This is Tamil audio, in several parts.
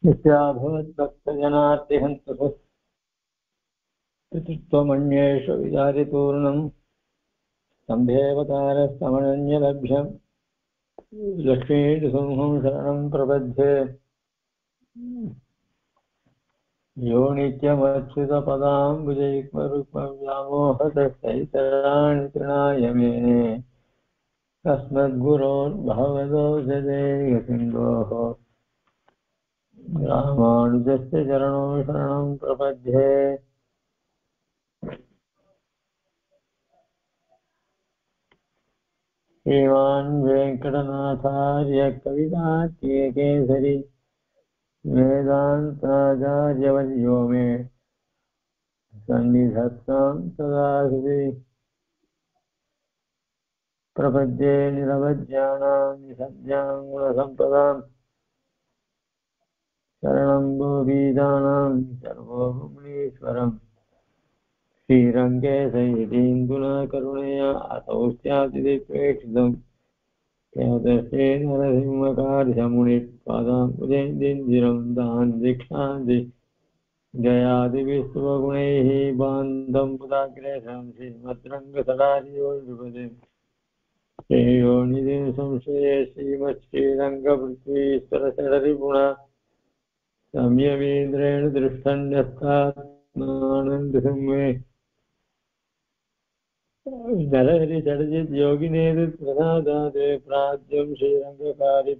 नित्याभवद्भक्तजनार्तिहन्तु कृतित्वमन्येषु विचारितूर्णम् स्तम्भेऽवतारस्तमनन्यलभ्यम् लक्ष्मीसंहं शरणं प्रपद्ये यो नित्यमच्युतपदाम्बुजैक्मरुक्मव्यामोहतस्तैतराणि तृणाय मेने तस्मद्गुरोर्भगवतोऽधेयसिन्धोः रामानुजस्य चरणौ शरणं प्रपद्ये। श्रीमान् वेङ्कटनाथार्य कविताकेसरी वेदान्ताचार्यवर्यो मे सन्निधत्तां सदा हृदि प्रपद्ये निरवज्ञानां निसज्ञां गुणसम्पदां शरणं गोपीजानां सर्वभुवनेश्वरम् श्रीरङ्गेशयतीन्दुना करुणया असौ स्यातिप्रेक्षितम् यतश्री नरसिंहकार्यमुनिपादाम्बुजैर्दिन्दिरं तान् दीक्षान्ति जयादिविश्वगुणैः बान्धं पुदाग्रेशं श्रीमद्रङ्गसडारियोनिपदे श्रेयोनिधिं संशये श्रीमच्छ्रीरङ्गपृथ्वीश्वरषडरिपुणा संयमीन्द्रेण दृष्टन्यस्तात्मानन्दसिंहे नरहरि जडजित् योगिनेतृप्रसादादे प्राज्यं श्रीरङ्गकारि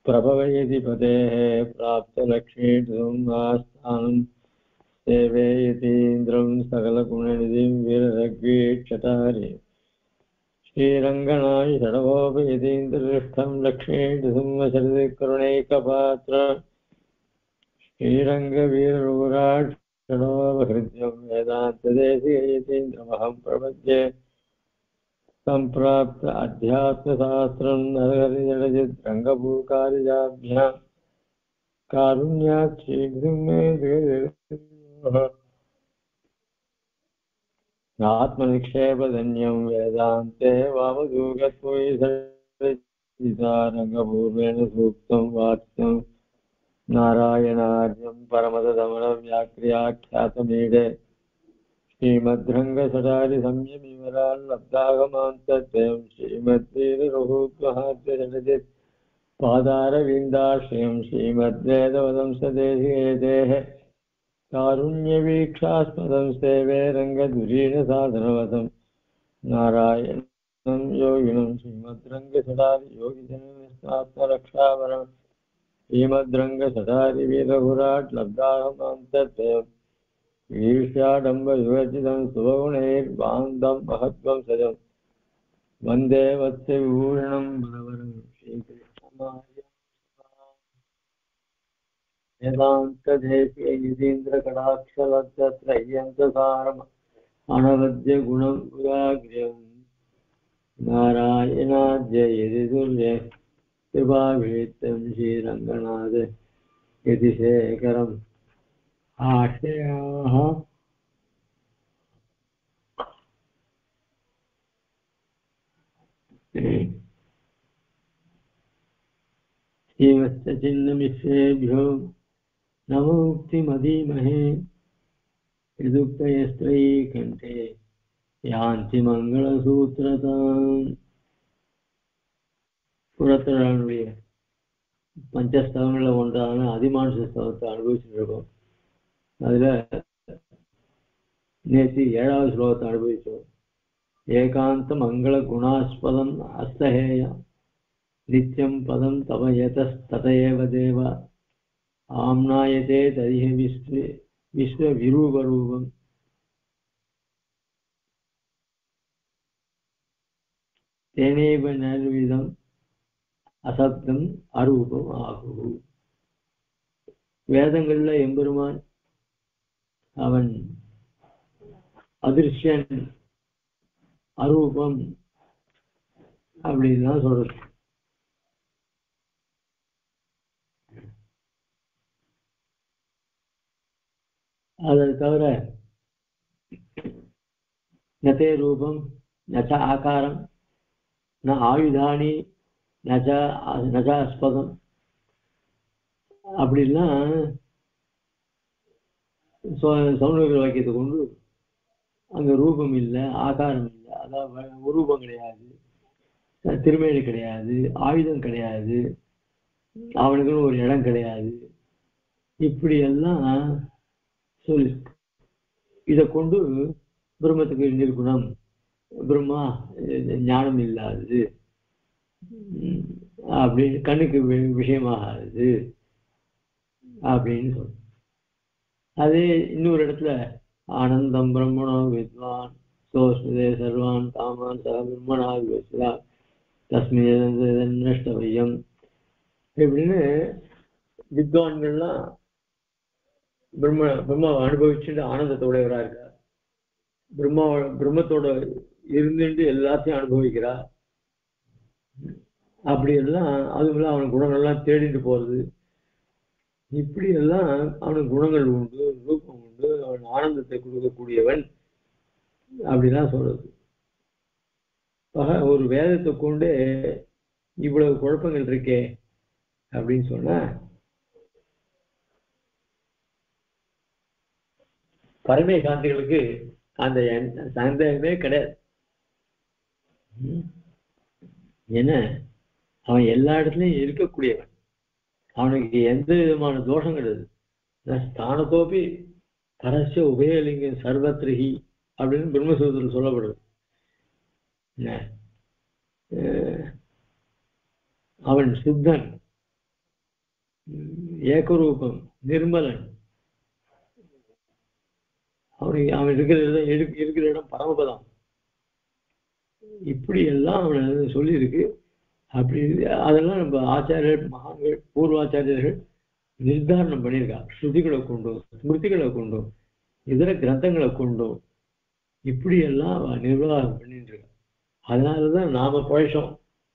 प्रभवयति पतेः प्राप्तलक्ष्मीं आस्थानं सेवयतीन्द्रं सकलगुणनिधिं वीररघ्वीक्षतारि श्रीरङ्गनाय षडभोपयतीन्द्रदृष्टं लक्ष्मीं श्रीरङ्गवीरविराट् षडोपहृद्यं वेदान्तदेशीयतीन्द्रमहं प्रपद्ये सम्प्राप्त अध्यात्मशास्त्रं नरहरिजडजिद्रङ्गभूकारिजाभ्यां कारुण्यात् शीघ्रं मे देवः आत्मनिक्षेपधन्यं वेदान्ते वामदूगत्वैरङ्गपूर्वेण सूक्तं वाक्यं नारायणार्यं परमतदमनव्याक्रियाख्यातमीडे श्रीमद्रङ्गसडारि संयमिवराल्लब्धागमान्तद्वयं श्रीमद्वीररघुत्वहाद्यजडजित् पादारविन्दाश्रयं श्रीमद्वेदवदंसदेशिकेतेः कारुण्यवीक्षास्पदं सेवे रङ्गधुरीणसाधनवतं नारायणं योगिनं श्रीमद्रङ्गसडारि योगिजनस्वात्मरक्षावरम् श्रीमद्रङ्गसडारि वीरविराट् लब्धागमान्तद्वयम् ईर्ष्याडम्बविवर्जितं सुभगुणैर्बान्धं महत्त्वं सजं वन्दे वत्सविभूषणं बलवरं श्रीकृष्णमार्यं वेदान्तदेशीययतीन्द्रकटाक्षलब्धत्रय्यन्तसारम् अनवद्यगुणं गुराग्र्यं नारायणाद्य यदितुल्ये कृपाभीतं श्रीरङ्गनाथ यतिशेखरम् आश्रयाः श्रीवत्सचिन्नमिश्रेभ्यो नमोक्तिमधीमहे यदुक्तयस्त्रयी कण्ठे यान्ति मङ्गलसूत्रताम् புறத்தினுடைய பஞ்சஸ்தவங்களில் ஒன்றான அதிமானுஷ ஸ்தவத்தை அனுபவிச்சுட்டு இருக்கோம். அதுல நேற்று 7வது ஸ்லோகத்தை அனுபவிச்சோம். ஏகாந்த மங்கள குணாஸ்பதம் அஸ்தஹேய நித்யம் பதம் தபயதஸ்ததேவ தேவ ஆம்னாயதே தரிஹ விஸ்வ விரூபரூபம் தேனேவ நர்விதம் அசப்தம் அரூபம் ஆகு. வேதங்கள்ல எம்பெருமான் அவன் அதிர்ஷ்யன் அரூபம் அப்படின்னு தான் சொல்றது. அதை தவிர நதே ரூபம் நச்ச ஆகாரம் ந ஆயுதானி நச்ச அஸ்பதம் அப்படிலாம் சௌனக வாக்கியத்தை கொண்டு அங்க ரூபம் இல்லை, ஆகாரம் இல்லை, அதாவது உருவம் கிடையாது, திருமேனி கிடையாது, ஆயுதம் கிடையாது, அவனுக்குன்னு ஒரு இடம் கிடையாது, இப்படி எல்லாம் சொல்லி இதை கொண்டு பிரம்மத்துக்கு நிற்குணம், பிரம்மா ஞானம் இல்லாதது, அப்படின்னு கண்ணுக்கு விஷயமாகாது அப்படின்னு சொல்ற. அதே இன்னொரு இடத்துல ஆனந்தம் பிரம்மணோ வித்வான் சோஸ்மதே சர்வான் காமான் சக பிரம்மணா விவசிதா தஸ்மின் நஷ்டவையம் இப்படின்னு வித்வான்கள்லாம் பிரம்மாவை அனுபவிச்சுட்டு ஆனந்தத்தோடையவரா இருக்கார். பிரம்மத்தோட இருந்துட்டு எல்லாத்தையும் அனுபவிக்கிறா. அப்படி எல்லாம் அதுக்குள்ள அவன் குணங்கள்லாம் தேடிட்டு போறது, இப்படி எல்லாம் அவனுக்கு குணங்கள் உண்டு, ரூபம் உண்டு, அவன் ஆனந்தத்தை கொடுக்கக்கூடியவன் அப்படிதான் சொல்றது. ஒரு வேதத்தை கொண்டு இவ்வளவு குழப்பங்கள் இருக்கே அப்படின்னு சொன்னா பரமே காந்திகளுக்கு அந்த சந்தேகமே கிடையாது. ஏன்னா அவன் எல்லா இடத்துலயும் இருக்கக்கூடியவன், அவனுக்கு எந்த விதமான தோஷம் கிடையாது. ஸ்தானத்தோப்பி பரஸ்ய உபயலிங்கம் சர்வத்ரிஹி அப்படின்னு பிரம்மசூத்திரத்தில் சொல்லப்படுது. அவன் சுத்தன், ஏகரூபம், நிர்மலன், அவன் இருக்கிற இடம் பரமபதம், இப்படி எல்லாம் அவனை சொல்லி இருக்கு. அப்படி அதெல்லாம் நம்ம ஆச்சாரியர்கள், மகான்கள், பூர்வாச்சாரியர்கள் நிர்தாரணம் பண்ணியிருக்காங்க. ஸ்ருதிகளை கொண்டும் ஸ்மிருதிகளை கொண்டும் இதர கிரந்தங்களை கொண்டும் இப்படி எல்லாம் நிர்வாகம் பண்ணிட்டு இருக்காங்க. அதனாலதான் நாம பழசம்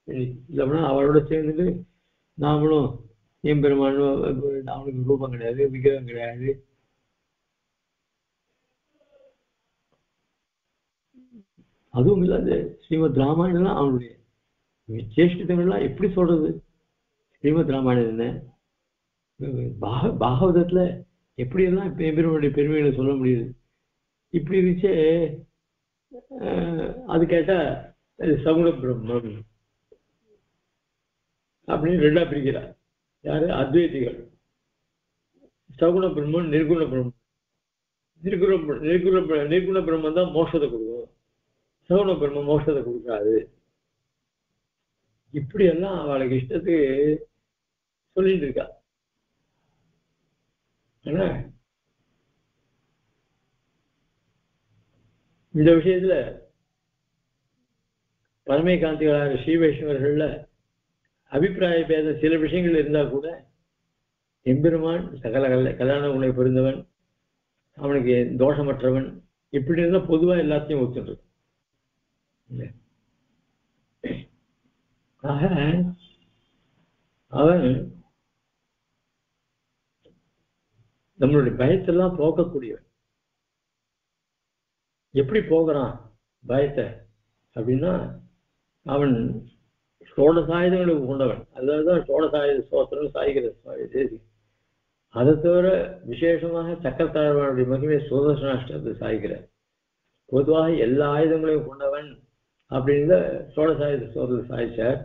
இல்லைன்னா அவளோட சேர்ந்துட்டு நாமளும் எம்பெருமானும் அவனுக்கு ரூபம் கிடையாது, விக்கிரகம் கிடையாது, அதுவும் இல்லாத ஸ்ரீமத் ராமாயணம் அவனுடைய விசேஷித்தங்கள்லாம் எப்படி சொல்றது? ஸ்ரீமத் ராமாயணம் என்ன, பாகவதத்துல எப்படியெல்லாம் எம்பெருமானுடைய பெருமைகளை சொல்ல முடியுது? இப்படி இருந்துச்சு. அது கேட்டா சகுண பிரம்மம் அப்படின்னு ரெண்டா பிரிக்கிறார். யாரு? அத்வைதிகள். சகுண பிரம்மம், நிர்குண பிரம்மம். நிர்குண பிரம்மம் தான் மோட்சத்தை கொடுக்கும், சகுண பிரம்மம் மோட்சத்தை கொடுக்காது. இப்படி எல்லாம் அவளுக்கு இஷ்டத்துக்கு சொல்லிட்டு இருக்கா. ஆனா இந்த விஷயத்துல பரமே காந்திகளான ஸ்ரீ வைஷ்ணவர்கள்ல அபிப்பிராய பேத சில விஷயங்கள் இருந்தா கூட எம்பெருமான் சகல கல்யாண உணை புரிந்தவன், அவனுக்கு தோஷமற்றவன், இப்படி இருந்தா பொதுவா எல்லாத்தையும் ஒத்துட்டு. ஆக அவன் நம்மளுடைய பயத்தெல்லாம் போக்கக்கூடியவன். எப்படி போகிறான் பயத்தை அப்படின்னா, அவன் சோடசாயுதங்களுக்கு கொண்டவன். அதாவது சோடசாயுத ஸ்தோத்திரம் சாய்கிறது. அதை தவிர விசேஷமாக சக்கரத்தாழ்வானுடைய மகிமை சுதர்சனாஷ்டத்தை சாய்கிறார். பொதுவாக எல்லா ஆயுதங்களையும் கொண்டவன் அப்படின்னு சோடசாயுத ஸ்தோத்திரத்தை சாய்ச்சார்.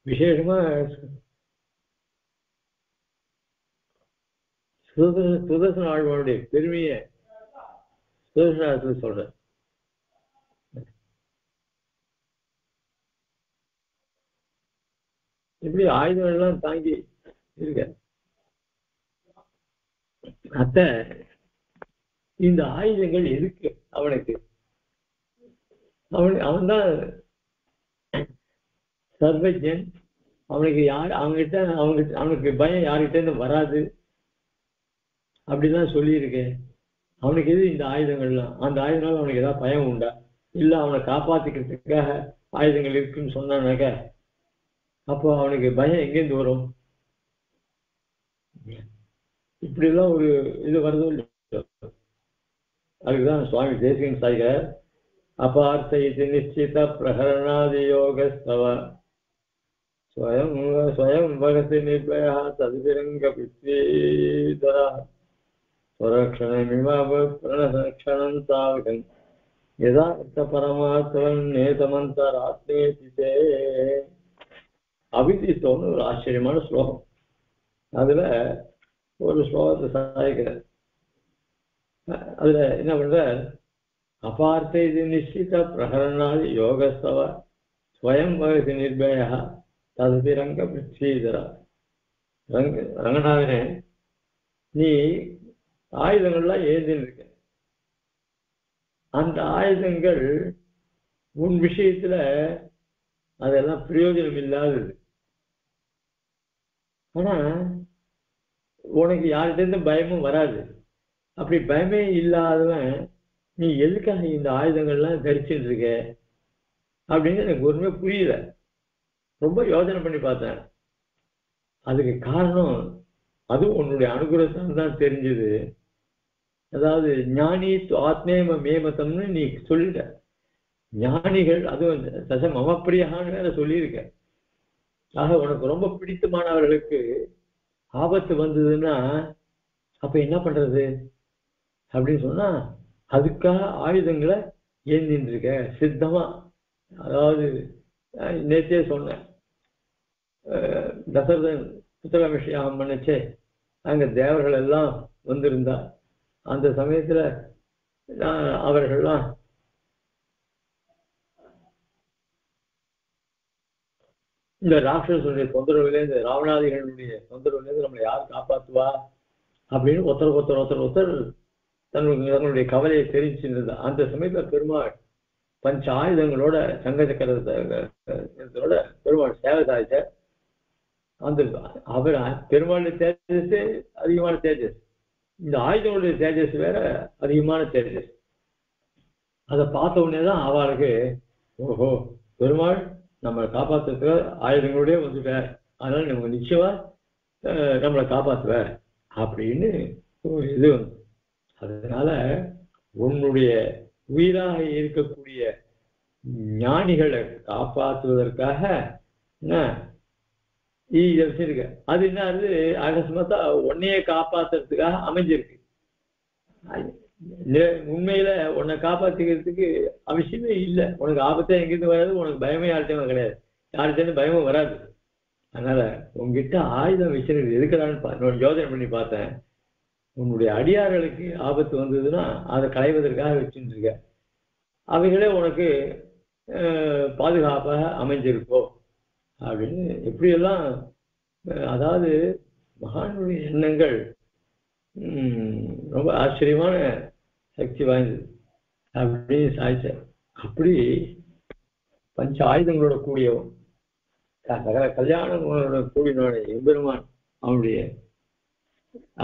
விசேஷமா சுதர்சன ஆழ்வானுடைய பெருமையை சுதர்சனாஷ்டத்தை சொல்ற. இப்படி ஆயுதங்கள் எல்லாம் தாங்கி இருக்க. அத்த இந்த ஆயுதங்கள் எதுக்கு அவனுக்கு? அவன்தான் சர்வஜன். அவனுக்கு யார் அவனுக்கு பயம் யார்கிட்ட இருந்து வராது அப்படிதான் சொல்லியிருக்கேன். அவனுக்கு எது இந்த ஆயுதங்கள்லாம்? அந்த ஆயுதங்களால் அவனுக்கு ஏதாவது பயம் உண்டா? இல்ல அவனை காப்பாத்திக்கிறதுக்காக ஆயுதங்கள் இருக்குன்னு சொன்னானாக்க அப்போ அவனுக்கு பயம் எங்கேருந்து வரும்? இப்படி எல்லாம் ஒரு இது வருதோ இல்லையோ. அதுக்குதான் சுவாமி தேசிகன் சாய்கிறார், அபார்த்த இது நிச்சித பிரகரணாதி யோகஸ்தவ स्वयं भगति निर्भयः तद्विरङ्ग पृथ्वीधरः स्वरक्षणमिव प्रणसक्षणं तावकम् यदा परमार्थवन्नेतमन्तरात्मेति ते அபிதிஸ்தோன்னு ஒரு ஆச்சரியமான ஸ்லோகம். அதுல ஒரு ஸ்லோகத்தை சாதிக்கிறார். அதுல என்ன பண்ற, அபார்த்த இது நிச்சித பிரகரணாதி யோகஸ்தவ ஸ்வயம் வகதி நிர்பயா ததுபிரங்க பிருத்வீதரா. ரங்கநாதனே, நீ ஆயுதங்கள்லாம் ஏந்தின்னு இருக்க. அந்த ஆயுதங்கள் உன் விஷயத்துல அதெல்லாம் பிரயோஜனம் இல்லாதது. ஆனா உனக்கு யார்கிட்ட பயமும் வராது. அப்படி பயமே இல்லாதவன் நீ எதுக்காக இந்த ஆயுதங்கள்லாம் தரிச்சுட்டு இருக்க அப்படின்னு எனக்கு ஒருமே புரியல. ரொம்ப யோசனை பண்ணி பார்த்தேன். அதுக்கு காரணம் அதுவும் உன்னுடைய அனுகிரகத்தால் தான் தெரிஞ்சது. அதாவது ஞானி ஆத்மேம மேமதம்னு நீ சொல்லிட்ட. ஞானிகள் அதுவும் தச மமப்பிரியான்னு வேற சொல்லியிருக்க. ஆக உனக்கு ரொம்ப பிடித்தமானவர்களுக்கு ஆபத்து வந்ததுன்னா அப்ப என்ன பண்றது அப்படின்னு சொன்னா, அதுக்காக ஆயுதங்களை ஏந்தின்னு இருக்க சித்தமா. அதாவது நேற்றே சொன்னேன், தசரதன் புத்தகாபிஷேகம் பண்ணிச்சே, அங்க தேவர்கள் எல்லாம் வந்திருந்தா அந்த சமயத்துல அவர்கள்லாம் இந்த ராட்சசனுடைய தொந்தரவுலேருந்து, ராவணாதிகளுடைய தொந்தரவுலேருந்து நம்மளை யார் காப்பாற்றுவா அப்படின்னு ஒருத்தர் தங்களுடைய கவலையை தெரிவிச்சிருந்தது. அந்த சமயத்துல பெருமாள் பஞ்ச ஆயுதங்களோட சங்க சக்கரத்தோட பெருமாள் சேவை சாதிச்ச. அந்த அவர் பெருமாளுடைய தேஜஸ் அதிகமான தேஜஸ், இந்த ஆயுதங்களுடைய தேஜஸ் வேற அதிகமான தேஜஸ். அதை பார்த்த உடனே தான் அவளுக்கு ஓஹோ, பெருமாள் நம்மளை காப்பாற்றுறதுக்கு ஆயுதங்களோடய வந்துட்டார், அதனால நமக்கு நிச்சயமா நம்மளை காப்பாற்றுவ அப்படின்னு இது வந்து. அதனால உன்னுடைய உயிராக இருக்கக்கூடிய ஞானிகளை காப்பாற்றுவதற்காக என்ன வச்சிருக்க. அது என்ன, அது அகஸ்மத்தா உன்னையே காப்பாத்துறதுக்காக அமைஞ்சிருக்கு. உண்மையில உன்னை காப்பாத்திக்கிறதுக்கு அவசியமே இல்லை. உனக்கு ஆபத்தே எங்கிருந்து வராது, உனக்கு பயமே யார்கிட்டயும் கிடையாது, யார்கிட்ட பயமும் வராது. அதனால உங்ககிட்ட ஆயுதம் வச்சிருக்கு எதுக்குறான்னு யோசனை பண்ணி பார்த்தேன். உன்னுடைய அடியார்களுக்கு ஆபத்து வந்ததுன்னா அதை களைவதற்காக வச்சுட்டு இருக்க. அவைகளே உனக்கு பாதுகாப்பாக அமைஞ்சிருக்கோ அப்படின்னு எப்படியெல்லாம். அதாவது மகானுடைய எண்ணங்கள் ரொம்ப ஆச்சரியமான சக்தி வாய்ந்தது அப்படின்னு சாதிச்ச. அப்படி பஞ்ச ஆயுதங்களோட கூடியவன், கல்யாணங்களோட கூடியவனோட எம்பெருமான்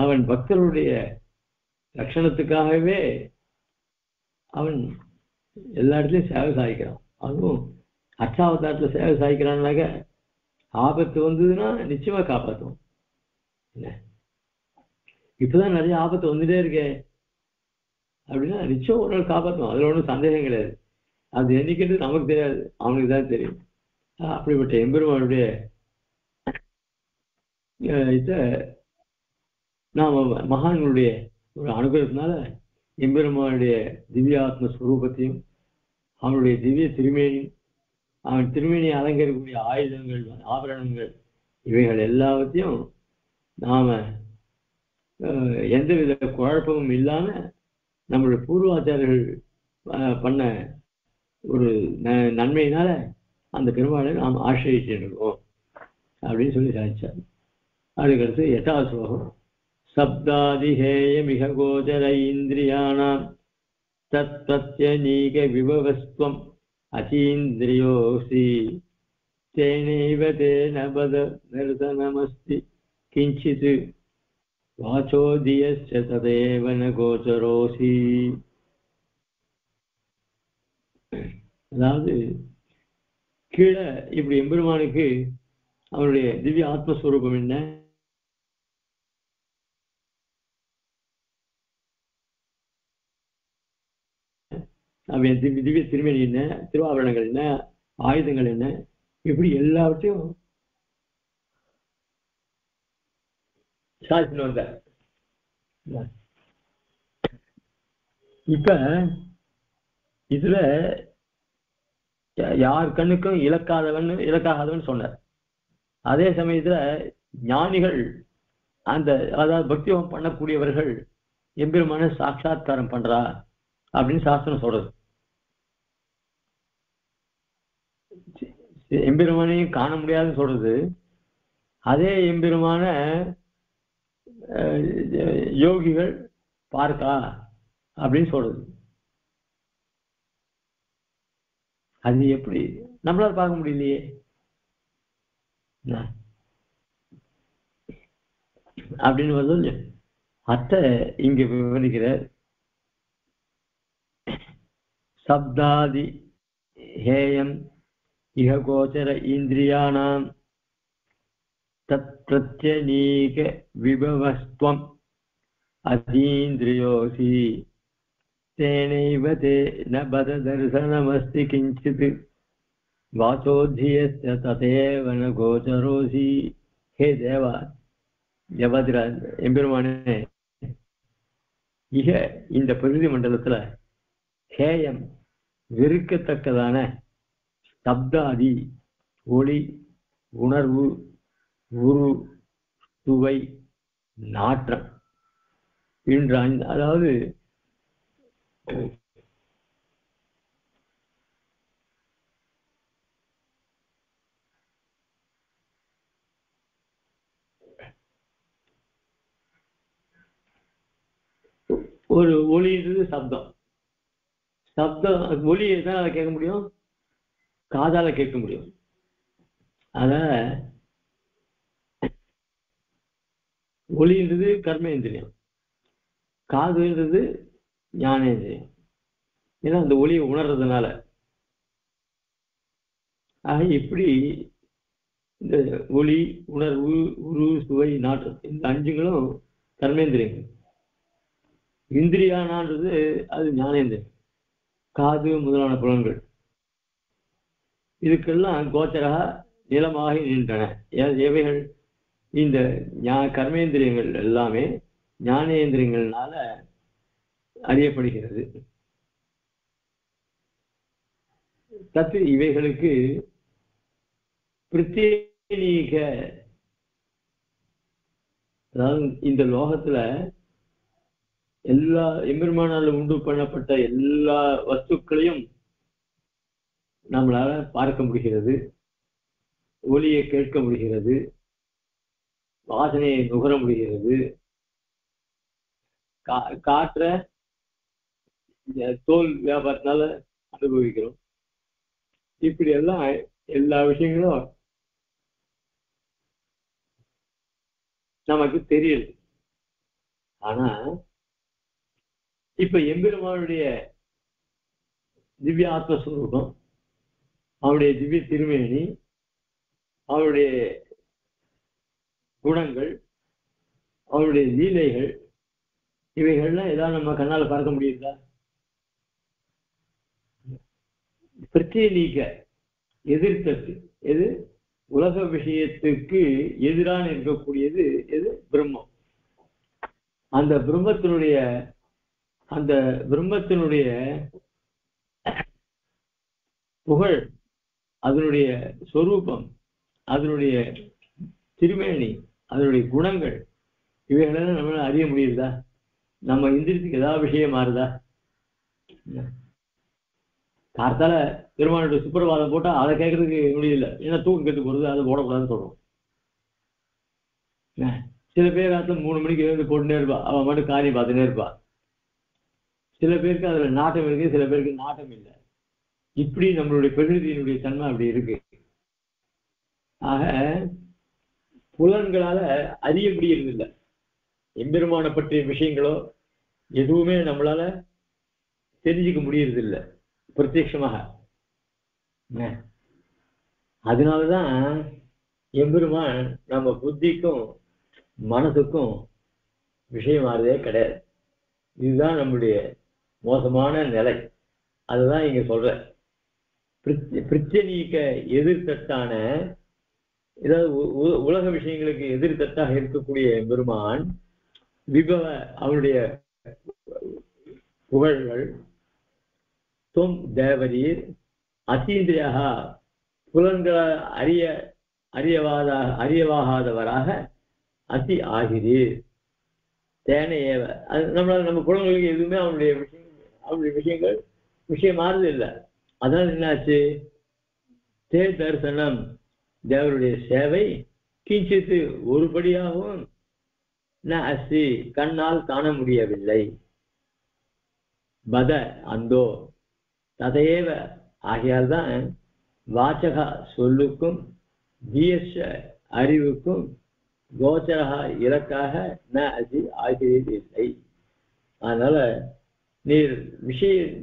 அவன் பக்தருடைய லட்சணத்துக்காகவே அவன் எல்லா இடத்துலயும் சேவை சாதிக்கிறான். அதுவும் அச்சாவதாரத்துல சேவை சாதிக்கிறான்னாக்க ஆபத்து வந்ததுன்னா நிச்சயமா காப்பாற்றும். இப்பதான் நிறைய ஆபத்து வந்துட்டே இருக்கேன் அப்படின்னா நிச்சயம் ஒரு நாள் காப்பாற்றும், அதுல ஒன்றும் சந்தேகம் கிடையாது. அது என்னைக்கிட்டு நமக்கு தெரியாது, அவனுக்கு தான் தெரியும். அப்படிப்பட்ட எம்பெருமானுடைய நாம மகான்களுடைய ஒரு அனுகிரகத்தினால எம்பெருமானுடைய திவ்யாத்ம ஸ்வரூபத்தையும் அவனுடைய திவ்ய திருமேனியும் அவன் திருமேனியை அலங்கரிக்கக்கூடிய ஆயுதங்கள் ஆபரணங்கள் இவைகள் எல்லாவற்றையும் நாம எந்தவித குழப்பமும் இல்லாம நம்மளுடைய பூர்வாச்சாரியர்கள் பண்ண ஒரு நன்மையினால அந்த பெருமாளை நாம் ஆசிரியிருக்கோம் அப்படின்னு சொல்லி சாதிச்சார். அதுக்கடுத்து 8வது ஸ்லோகம். சப்தாதிஹேயமிக கோச்சர இந்திரியாணாம் தத்ப்ரத்யநீக விபவஸ்த்வம் அசீந்திரியோசி தேனைவ தேன பத நிர்தனமஸ்தி கிஞ்சித் வாசோதியஸ்ய ததேவ ந கோச்சரோசி. அதாவது கீழே இப்படி எம்பெருமானுக்கு அவனுடைய திவ்ய ஆத்மஸ்வரூபம் என்ன, அவன் திவ்ய திருமேனி என்ன, திருவாபரணங்கள் என்ன, ஆயுதங்கள் என்ன, இப்படி எல்லாவற்றையும் சாதிச்சுன்னு வந்தார். இப்ப இதுல யார் கண்ணுக்கும் இலக்காகாதவன் சொன்னார். அதே சமயத்துல ஞானிகள் அந்த அதாவது பக்தியோகம் பண்ணக்கூடியவர்கள் எம்பெருமான சாட்சாத்காரம் பண்றா அப்படின்னு சாஸ்திரம் சொல்றது. எம்பெருமானையும் காண முடியாதுன்னு சொல்றது. அதே எம்பெருமான யோகிகள் பார்க்கா அப்படின்னு சொல்றது. அது எப்படி நம்மளால பார்க்க முடியலையே அப்படின்னு வந்து அத்தை இங்க விவரிக்கிற சப்தாதி ஹேயம் இஹ கோச்சர இந்திரியானாம் தத் பிரத்யநீக விபவஸ்த்வம் அதீந்திரியோசி தேனைவ தே ந பத தர்சனமஸ்தி கிஞ்சித் வாசோத்யஸ்ய ததேவ ந கோச்சரோசி. ஹே தேவா ஜபதிரா எம்பெருமானே, இக இந்த பிரகிருதி மண்டலத்துல ஹேயம் வெறுக்கத்தக்கதான சப்தாதி ஒளி, உணர்வு, உரு, சுவை, நாற்றம் என்ற அதாவது ஒரு ஒளின்றது சப்தம். ஒளியை தான் அதை கேட்க முடியும், காதால கேட்க முடியும். அத ஒளின்றது கர்மேந்திரியம், காதுன்றது ஞானேந்திரியம். ஏன்னா அந்த ஒளியை உணர்றதுனால. ஆக இப்படி இந்த ஒளி, உணர்வு, உரு, சுவை, நாற்றம் இந்த அஞ்சுங்களும் கர்மேந்திரியங்கள். இந்திரியானான்றது அது ஞானேந்திரியம், காது முதலான புலன்கள். இதுக்கெல்லாம் கோச்சரா நிலமாக நின்றன. எவைகள்? இந்த கர்மேந்திரியங்கள் எல்லாமே ஞானேந்திரியங்கள்னால அறியப்படுகிறது. தத்து இவைகளுக்கு பிரத்யேக, அதாவது இந்த லோகத்துல எல்லா எம்பெருமானால உண்டு பண்ணப்பட்ட எல்லா வஸ்துக்களையும் நம்மளால பார்க்க முடிகிறது, ஒலியை கேட்க முடிகிறது, வாசனையை நுகர முடிகிறது, காற்ற தோல் வியாபாரத்தினால அனுபவிக்கிறோம். இப்படி எல்லாம் எல்லா விஷயங்களும் நமக்கு தெரியுது. ஆனா இப்ப எம்பெருமானுடைய திவ்ய ஆத்மஸ்வரூபம், அவருடைய திவ்ய திருமேனி, அவருடைய குணங்கள், அவருடைய லீலைகள், இவைகள்லாம் ஏதாவது நம்ம கண்ணால பார்க்க முடியுதா? பிரத்யேக எதிர்த்தது எது? உலக விஷயத்துக்கு எதிரான இருக்கக்கூடியது எது? பிரம்மம். அந்த பிரம்மத்தினுடைய புகழ், அதனுடைய சொரூபம், அதனுடைய திருமேனி, அதனுடைய குணங்கள், இவைகளெல்லாம் நம்மளால அறிய முடியுதா? நம்ம இந்திரியத்துக்கு ஏதாவது விஷயம் மாறுதா? கார்த்தால பெருமானுடைய சுப்பிரபாதம் போட்டா அதை கேட்கறதுக்கு முடியல, ஏன்னா தூக்கம் கெட்டு போறது, அதை போடக்கூடாதுன்னு சொல்றோம். சில பேர் காலத்துல 3 மணிக்கு எழுந்து போட்டுனே இருப்பா, அவன் மட்டும் காரியம் பார்த்துட்டே இருப்பா. சில பேருக்கு அதுல நாட்டம் இருக்கு, சில பேருக்கு நாட்டம் இல்லை. இப்படி நம்மளுடைய பிரகிருதியினுடைய தன்மை அப்படி இருக்கு. ஆக புலன்களால அறிய முடியறது இல்லை. எம்பெருமான பற்றிய விஷயங்களோ எதுவுமே நம்மளால தெரிஞ்சுக்க முடியறது இல்லை பிரத்யட்சமாக. அதனாலதான் எம்பெருமான் நம்ம புத்திக்கும் மனசுக்கும் விஷயமானதே கிடையாது. இதுதான் நம்முடைய மோசமான நிலை. அதுதான் இங்க சொல்ற. பிரத்யேக எதிர்த்தட்டான ஏதாவது உலக விஷயங்களுக்கு எதிர்த்தட்டாக இருக்கக்கூடிய பெருமான் விபவ அவருடைய புகழ்கள் தொம் தேவரீர் அத்தீந்திரியாக புலன்களால் அறியவாகாதவராக அதி ஆகிறீர் தேனையேவ. அது நம்ம புலன்களுக்கு எதுவுமே அவனுடைய விஷயங்கள் விஷயமாறுது இல்லை. அதனால என்னாச்சு? தே தரிசனம் தேவருடைய சேவை கிஞ்சித்து ஒருபடியாகவும் அசி கண்ணால் காண முடியவில்லை. பத அந்தோ ததையேவ ஆகையால் தான் வாச்சகா சொல்லுக்கும் தீயஷ அறிவுக்கும் கோச்சரகா இலக்காக ந அசி ஆகிறது இல்லை. அதனால நீர்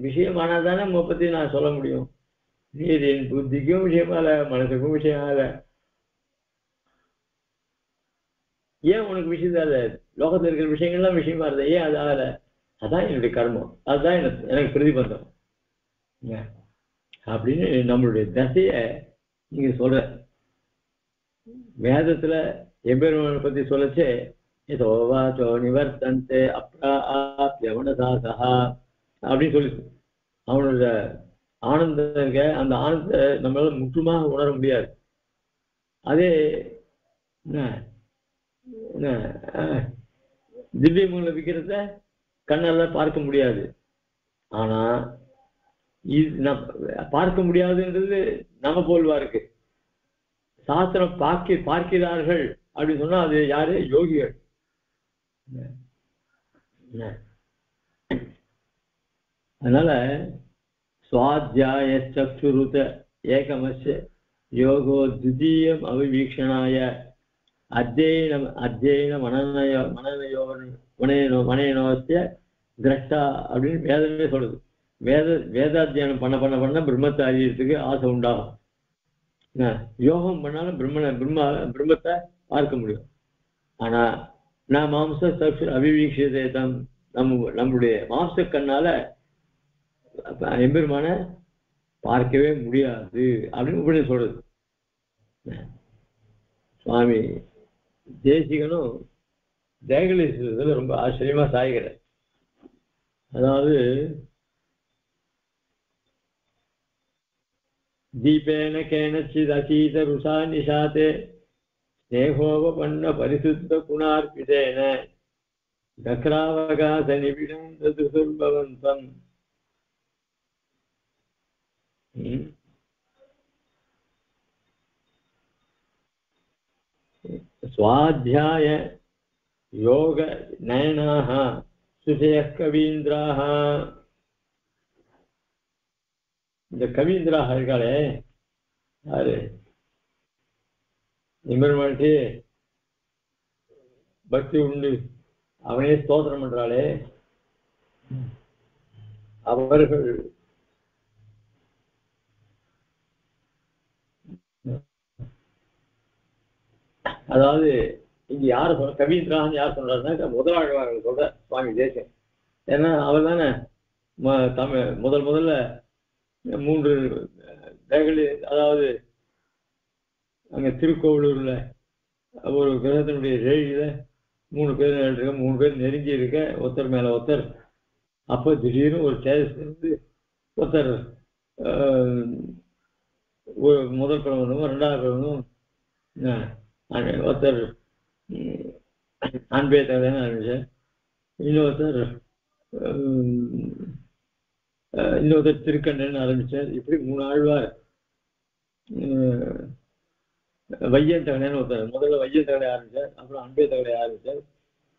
விஷயமானதானே உங்களை பத்தி நான் சொல்ல முடியும். நீர் என் புத்திக்கும் விஷயமால, மனசுக்கும் விஷயமால. ஏன் உனக்கு விஷயத்தால லோகத்தில் இருக்கிற விஷயங்கள்லாம் விஷயமா இருந்த ஏன் அது ஆகல? அதான் என்னுடைய கர்மம், அதுதான் எனக்கு பிரதிபந்தம் அப்படின்னு நம்மளுடைய தசைய நீங்க சொல்ற. வேதத்துல எம்பெருமானை பத்தி சொல்லச்சே ஏதோவாச்சோ நிவர்த்தந்தே அப்ராப்யவனசாசா அப்படின்னு சொல்லி அவனோட ஆனந்தம் இருக்க, அந்த ஆனந்தத்தை நம்மளால முற்றுமாக உணர முடியாது. அதே திவ்யமூல விக்கிரத்தை கண்ணால பார்க்க முடியாது. ஆனா இது பார்க்க முடியாதுன்றது நம்ம போல்வா இருக்கு. சாஸ்திரம் பார்க்கிறார்கள் அப்படின்னு சொன்னா அது யாரு? யோகிகள். அதனால சுவாத்தியாய சக்ஷுருத ஏகமஸ்ய யோகோ துதியம் அவிவீக்ஷணாய அத்தியன மனநயோஸ்ய திரஷ்டா அப்படின்னு வேதமே சொல்லுது. வேதாத்தியானம் பண்ண பிரம்மத்தை அறியறதுக்கு ஆசை உண்டாகும். யோகம் பண்ணாலும் பிரம்மத்தை பார்க்க முடியும். ஆனா நான் மாம்ச சக்ஷு அவிவீக்ஷிதம் நம்மளுடைய மாம்ச கண்ணால எம்பெருமான பார்க்கவே முடியாது அப்படின்னு இப்படி சொல்றது. சுவாமி தேசிகனும் தேகலீஸ்வரத்துல ரொம்ப ஆச்சரியமா சாய்கிற. அதாவது தீபேன கேனச்சித் அசீத ருஷா நிஷாதே ஸ்நேகோபன்ன பரிசுத்த குணார்பிதேன தக்ராவகாச நிபிடம் ததுர்பவந்தம். स्वाध्याय योग नयनाः सुषयः कवीन्द्राः. இந்த கவீந்திராக இருக்காளே யாரு? நிமிர்மட்டி பக்தி உண்டு அவனே ஸ்தோத்திரம் பண்றாளே அவர்கள் அதாவது இங்க யாரு சொல்ற கவீந்திரான்னு யார் சொல்றாருன்னா முதலாழ்வார்கள் சொல்ற சுவாமி தேசிகன். ஏன்னா அவர் தானே முதல்ல 3 அதாவது அங்க திருக்கோவிலூர்ல ஒரு கிரகத்தினுடைய ரேழியில 3 பேர் இருக்க, 3 பேர் நெருங்கி இருக்க, ஒருத்தர் மேல ஒருத்தர். அப்ப திடீர்னு ஒரு தேஜஸ் இருந்து ஒருத்தர் முதல் பிரபந்தமும் 2வது பிரபந்தமும் ஒருத்தர் அன்பே தகவல் ஆரம்பிச்சார். இன்னொருத்தர் திருக்கண்டன் ஆரம்பிச்சார். இப்படி 3 ஆழ்வார். வையன் தகவல் ஒருத்தர் முதல்ல வையன் தகவலை ஆரம்பிச்சார், அப்புறம் அன்பே தகவலை ஆரம்பிச்சார்,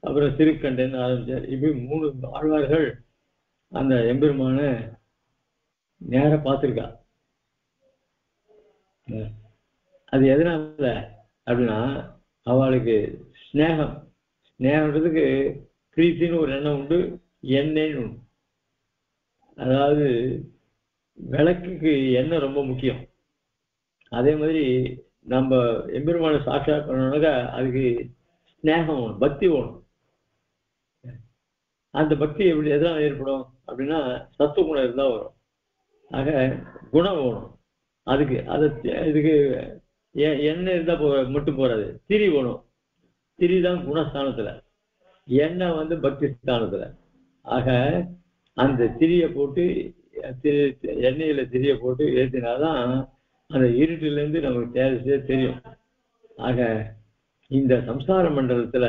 அப்புறம் திருக்கண்டன் ஆரம்பிச்சார். இப்படி 3 ஆழ்வார்கள் அந்த எம்பெருமான நேர பார்த்திருக்கா. அது எதனால அப்படின்னா அவளுக்கு ஸ்நேகம்ன்றதுக்கு பிரீத்தின்னு ஒரு எண்ணம் உண்டு, எண்ணெய்ன்னு உண்டு. அதாவது விளக்குக்கு எண்ணெய் ரொம்ப முக்கியம். அதே மாதிரி நம்ம எம்பெருமான சாட்சாத் பண்ணணும்னாக்கா அதுக்கு ஸ்நேகம் வேணும், பக்தி வேணும். அந்த பக்தி எப்படி எதனால ஏற்படும் அப்படின்னா சத்துவ குணம் இருந்தால் வரும். ஆக குணம் வேணும். இதுக்கு எண்ணெய் இருந்தா மட்டும் போறாது, திரி வேணும். திரி தான் குணஸ்தானத்துல, எண்ணெய் வந்து பக்தி ஸ்தானத்துல. ஆக அந்த திரியை போட்டு எண்ணெயில திரியை போட்டு ஏற்றினாதான் அந்த இருட்டுல இருந்து நமக்கு தேவை தெரியும். ஆக இந்த சம்சார மண்டலத்துல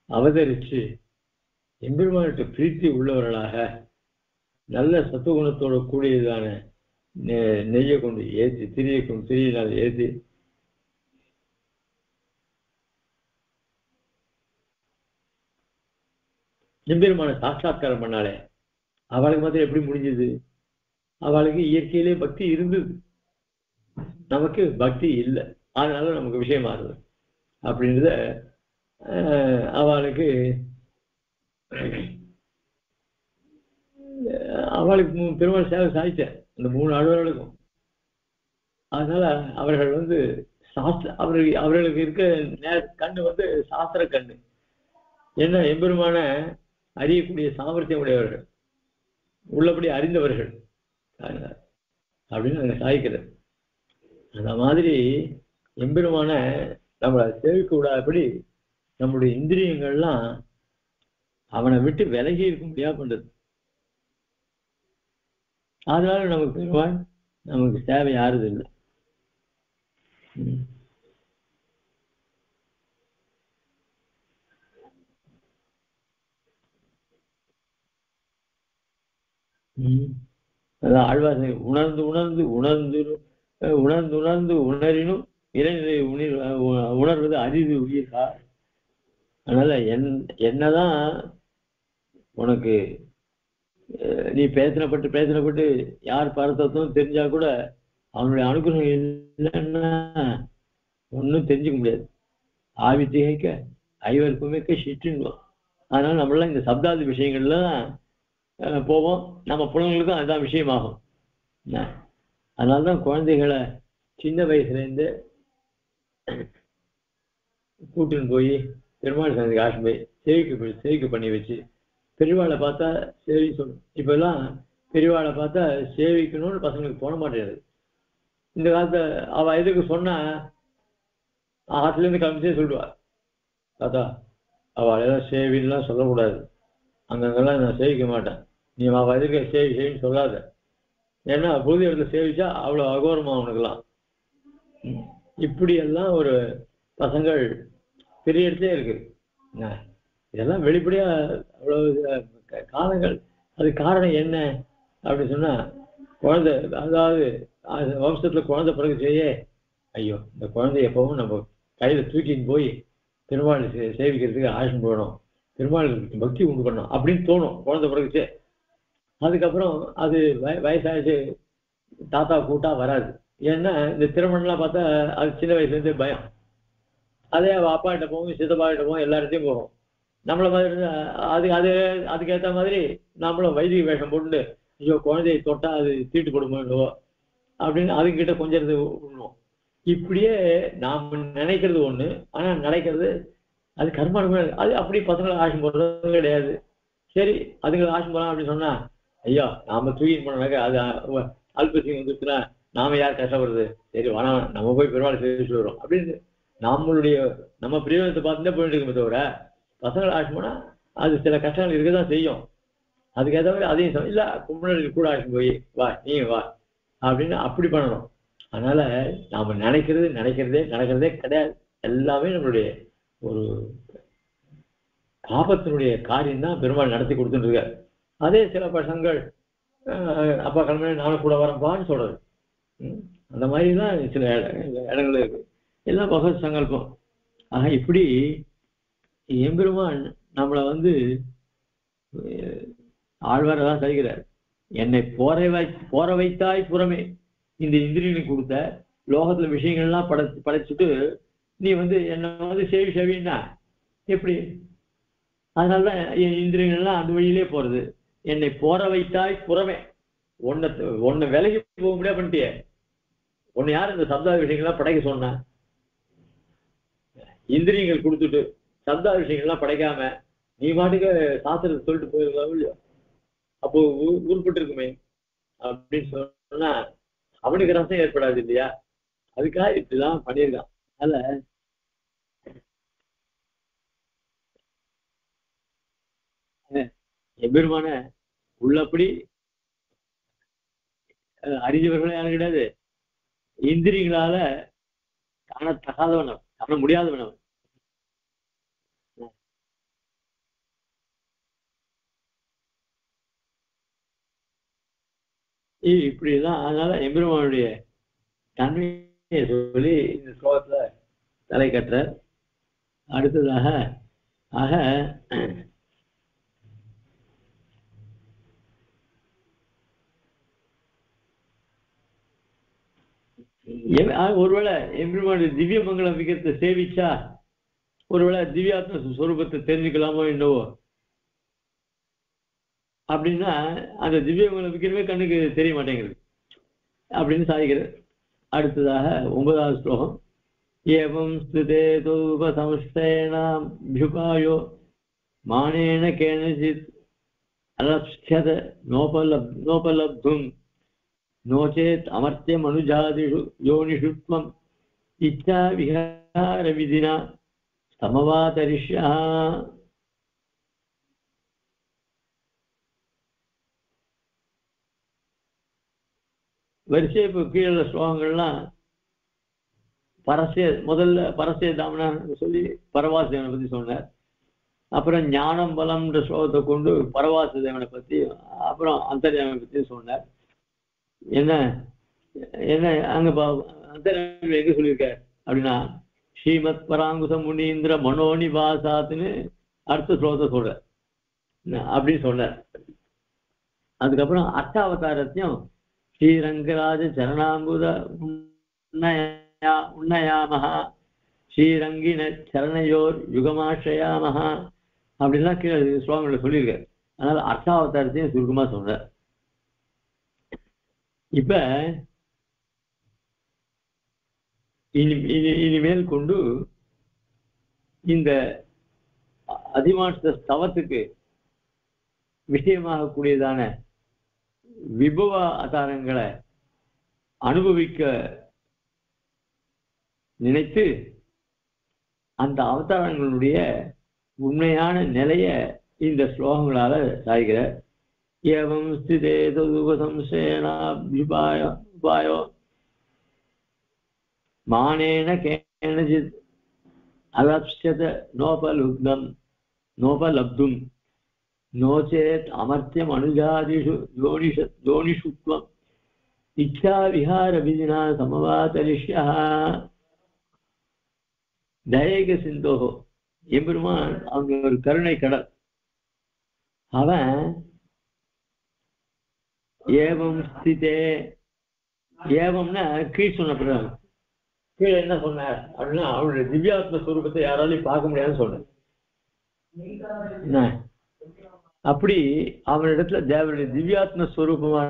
அவதரிச்சு எம்பெருமானிட்ட பிரீத்தி உள்ளவர்களாக நல்ல சத்துவகுணத்தோட கூடியதான நெய்யை கொண்டு ஏற்றி திரியினால் ஏற்றி எம்பெருமான சாட்சாத்காரம் பண்ணாலே அவளுக்கு மாத்திரம் எப்படி முடிஞ்சது? அவளுக்கு இயற்கையிலே பக்தி இருந்தது, நமக்கு பக்தி இல்லை, அதனால நமக்கு விஷயமாகுது அப்படின்றத அவளுக்கு பெருமாள் சேவை சாதிச்ச அந்த 3 ஆழ்வார்களுக்கும். அதனால அவர்கள் வந்து அவர்களுக்கு இருக்க கண்ணு வந்து சாஸ்திர கண்ணு, என்ன எம்பெருமான அறியக்கூடிய சாமர்த்தியம் உடையவர்கள், உள்ளபடி அறிந்தவர்கள் அப்படின்னு அங்க சாதிக்கிறது. அந்த மாதிரி எம்பெருமான நம்மளை சேவிக்க விடாதபடி நம்முடைய இந்திரியங்கள்லாம் அவனை விட்டு விலகி இருக்க முடியாது பண்றது. அதனால நமக்கு பெருமாள் நமக்கு தேவை யாருது இல்லை. அதான் ஆழ்வார் உணர்ந்து உணர்ந்து உணர்ந்து உணர்ந்து உணர்ந்து உணரினும் இறைநிலை உணர்வது அரிது உயிர்கா. அதனால என்னதான் உனக்கு நீ பேசினப்பட்டு யார் பார்த்ததும் தெரிஞ்சா கூட அவனுடைய அனுகிரகம் இல்லைன்னா ஒன்றும் தெரிஞ்சுக்க முடியாது. ஆவி திகைக்க ஐவருக்குமே சிற்றுன்னு. அதனால நம்மளாம் இந்த சப்தாதி விஷயங்கள்லாம் போவோம், நம்ம பிள்ளைங்களுக்கும் அதுதான் விஷயமாகும். அதனால்தான் குழந்தைகளை சின்ன வயசுலேருந்து கூட்டுன்னு போய் பெருமாள் சன்னதிக்கு ஆசை போய் சேவிக்க பண்ணி வச்சு பெரியவாளை பார்த்தா சேவி சொல்லணும். இப்பெல்லாம் பெரியவாளை பார்த்தா சேவிக்கணும்னு பசங்களுக்கு போன மாட்டேங்குது. இந்த காலத்தை அவ எதுக்கு சொன்னா ஆற்றுலேருந்து கிளம்பிச்சே சொல்லுவாள், தாத்தா அவள் ஏதாவது சேவின்லாம் சொல்லக்கூடாது, அங்கங்கெல்லாம் நான் சேவிக்க மாட்டேன், நீ அவள் எதுக்கு சேவின்னு சொல்லாத, ஏன்னா புது இடத்துல சேவிச்சா அவ்வளோ அகோரமா அவனுக்கெல்லாம். இப்படியெல்லாம் ஒரு பசங்கள் பெரிய இடத்துல இருக்கு. இதெல்லாம் வெளிப்படையா அவ்வளவு காரணங்கள். அது காரணம் என்ன அப்படின்னு சொன்னா, குழந்தை அதாவது வம்சத்துல குழந்தை பிறகு செய்ய ஐயோ இந்த குழந்தை எப்பவும் நம்ம கையில தூக்கின்னு போய் பெருமாள் சேவிக்கிறதுக்கு ஆசன் போடணும், பெருமாளுக்கு பக்தி உண்டு பண்ணணும் அப்படின்னு தோணும் குழந்தை பிறகுச்சே. அதுக்கப்புறம் அது வயசாச்சு தாத்தா கூட்டா வராது. ஏன்னா இந்த திருமணம்லாம் பார்த்தா அது சின்ன வயசுலேருந்தே பயம். அதே அவள் அப்பா கிட்ட போகும், சித்தப்பா கிட்ட போகும், எல்லார்ட்டையும் போகும். நம்மள மாதிரி அதுக்கேற்ற மாதிரி நம்மளும் வைதிக வேஷம் போட்டு ஐயோ குழந்தையை தொட்டா அது தீட்டு கொடுமோ அப்படின்னு அதுக்கிட்ட கொஞ்சம் விடணும். இப்படியே நாம் நினைக்கிறது ஒண்ணு, ஆனா நடக்கிறது அது கர்மானுமே. அது அப்படி பசங்களை ஆசம் போடுறது கிடையாது. சரி அதுங்களை ஆசம் போடலாம் அப்படின்னு சொன்னா ஐயா நாம தூக்கிட்டு போனாக்க அது அல்பசியம் வந்துச்சுன்னா நாம யார் கஷ்டப்படுறது, சரி வேணாம் நம்ம போய் பெருமாள் சேவிச்சு வரோம் அப்படின்னு நம்ம பிரியோகத்தை பார்த்துட்டே போயிட்டு இருக்குமே தவிர பசங்களை ஆசம் போனா அது சில கஷ்டங்கள் இருக்கதான் செய்யும். அதுக்கேற்ற மாதிரி அதையும் இல்ல கும்பிடு கூட ஆசம் போய் வா நீ வா அப்படின்னு அப்படி பண்ணணும். அதனால நாம நடக்கிறதே கிடையாது. எல்லாமே நம்மளுடைய ஒரு பாபத்தினுடைய காரியம் தான் பெருமாள் நடத்தி கொடுத்துட்டு இருக்காரு. அதே சில பசங்கள் அப்பா கிழமை நானும் கூட வரப்பான்னு சொல்றது. அந்த மாதிரிதான் சில இடங்கள் இருக்கு. எல்லாம் பகவத் சங்கல்பம். ஆக இப்படி எம்பெருமான் நம்மளை ஆழ்வாரதான் செய்கிறார். என்னை போற வைத்தாய் புறமே, இந்த இந்திரியனுக்கு கொடுத்த லோகத்துல விஷயங்கள்லாம் படைச்சுட்டு நீ என்னை சேவின்னா எப்படி? அதனாலதான் என் இந்திரியங்கள்லாம் அந்த வழியிலே போறது. என்னை போற வைத்தாய் புறமே, உன்னை விலகி போக முடியாது பண்ணிட்டிய. உன்னை யார் இந்த சப்தா விஷயங்கள்லாம் படைக்க சொன்ன? இந்திரியங்கள் கொடுத்துட்டு சப்தா விஷயங்கள்லாம் படைக்காம நீ மாட்டுக்கு சாஸ்திரத்தை சொல்லிட்டு போயிருக்கலாம் இல்லையோ, அப்போ உருப்பட்டு இருக்குமே அப்படின்னு சொன்னா அவனுக்கு ரசம் ஏற்படாது இல்லையா? அதுக்காக இப்படிதான் பண்ணியிருக்கான். அதனால எம்பெருமான உள்ளபடி அறிஞ்சவர்களும் யாரும் கிடையாது, இந்திரியங்களால காணத்தகாதவன், காண முடியாதவன் அவன். இப்படிதான். அதனால எம்பெருமானுடைய தன்மையை சொல்லி இந்த ஸ்லோகத்துல தலை கட்டுறார். அடுத்ததாக ஆக ஒருவேளை எம்பெருமானுடைய திவ்ய மங்கள விக்கிரத்தை சேவிச்சா ஒருவேளை திவ்யாத்ம ஸ்வரூபத்தை தெரிஞ்சுக்கலாமோ என்னவோ அப்படின்னா அந்த திவ்ய மங்கள விக்கிரமே கண்ணுக்கு தெரிய மாட்டேங்குது அப்படின்னு சாதிக்கிறார். அடுத்ததாக 9வது ஸ்லோகம். ஏவம் ஸ்துதே தூபசம்ஸ்தேனாப்யுபாயோ மானேன கேனசித் அலப்ஸ்யத நோபலப்தும் நோச்சேத் அமர்த்தியம் அனுஜாதிஷு யோனிஷுத்வம் இச்சா விஹார விதினா சமவாதரிஷ்யா. வரிசை இப்போ கீழே ஸ்லோகங்கள்லாம் முதல்ல பரசிய தாமனார் சொல்லி பரவாசுதேவனை பத்தி சொன்னார். அப்புறம் ஞானம் பலம்ன்ற ஸ்லோகத்தை கொண்டு பரவாசுதேவனை பத்தி, அப்புறம் அந்தர்யாமியை பத்தி சொன்னார். என்ன என்ன அங்க அந்தர்யாமி எங்க சொல்லியிருக்கார் அப்படின்னா, ஸ்ரீமத் பராங்குச முனீந்திர மனோனிவாசாத்துன்னு அடுத்த ஸ்லோகத்தை சொல்ற அப்படின்னு சொன்னார். அதுக்கப்புறம் அஷ்டாவதாரத்தையும் ஸ்ரீரங்கராஜ சரணாம்புத உன்னயாமஹா ஸ்ரீரங்கின சரணையோர் யுகமாஷயாமஹா அப்படின்லாம் கீழே ஸ்லோகங்களை சொல்லியிருக்காரு. அதனால அஷ்டாவதாரத்தையும் சுருக்கமா சொல்றார். இப்ப இனிமேல் கொண்டு இந்த அதிமானத்த ஸ்தவத்துக்கு விஷயமாக கூடியதான விபவ அவதாரங்களை அனுபவிக்க நினைத்து அந்த அவதாரங்களுடைய உண்மையான நிலைய இந்த ஸ்லோகங்களால சாய்கிறார். ஏவம் ஸ்திதே ததுபசம்சேனாப்யுபாயோ மானேன கேனசித் அலப்ஸ்யத நோபலப்தும் நோச்சேத் அமர்த்தியம் அனுஜாதிஷு யோனிஷுத்வம் இச்சா விஹார விதினா சமவாதரிஷ்யா. தயேக சிந்தோகோ, எம்பெருமான் அவங்க ஒரு கருணை கடல். அவன் ஏவம் ஸ்திதே, ஏவம்னா கீழ் சொன்ன பிறகு கீழே என்ன சொன்னார் அப்படின்னா அவனுடைய திவ்யாத்ம ஸ்வரூபத்தை யாராலையும் பார்க்க முடியாதுன்னு சொன்ன. அப்படி அவனிடத்துல தேவனுடைய திவ்யாத்ம ஸ்வரூபமான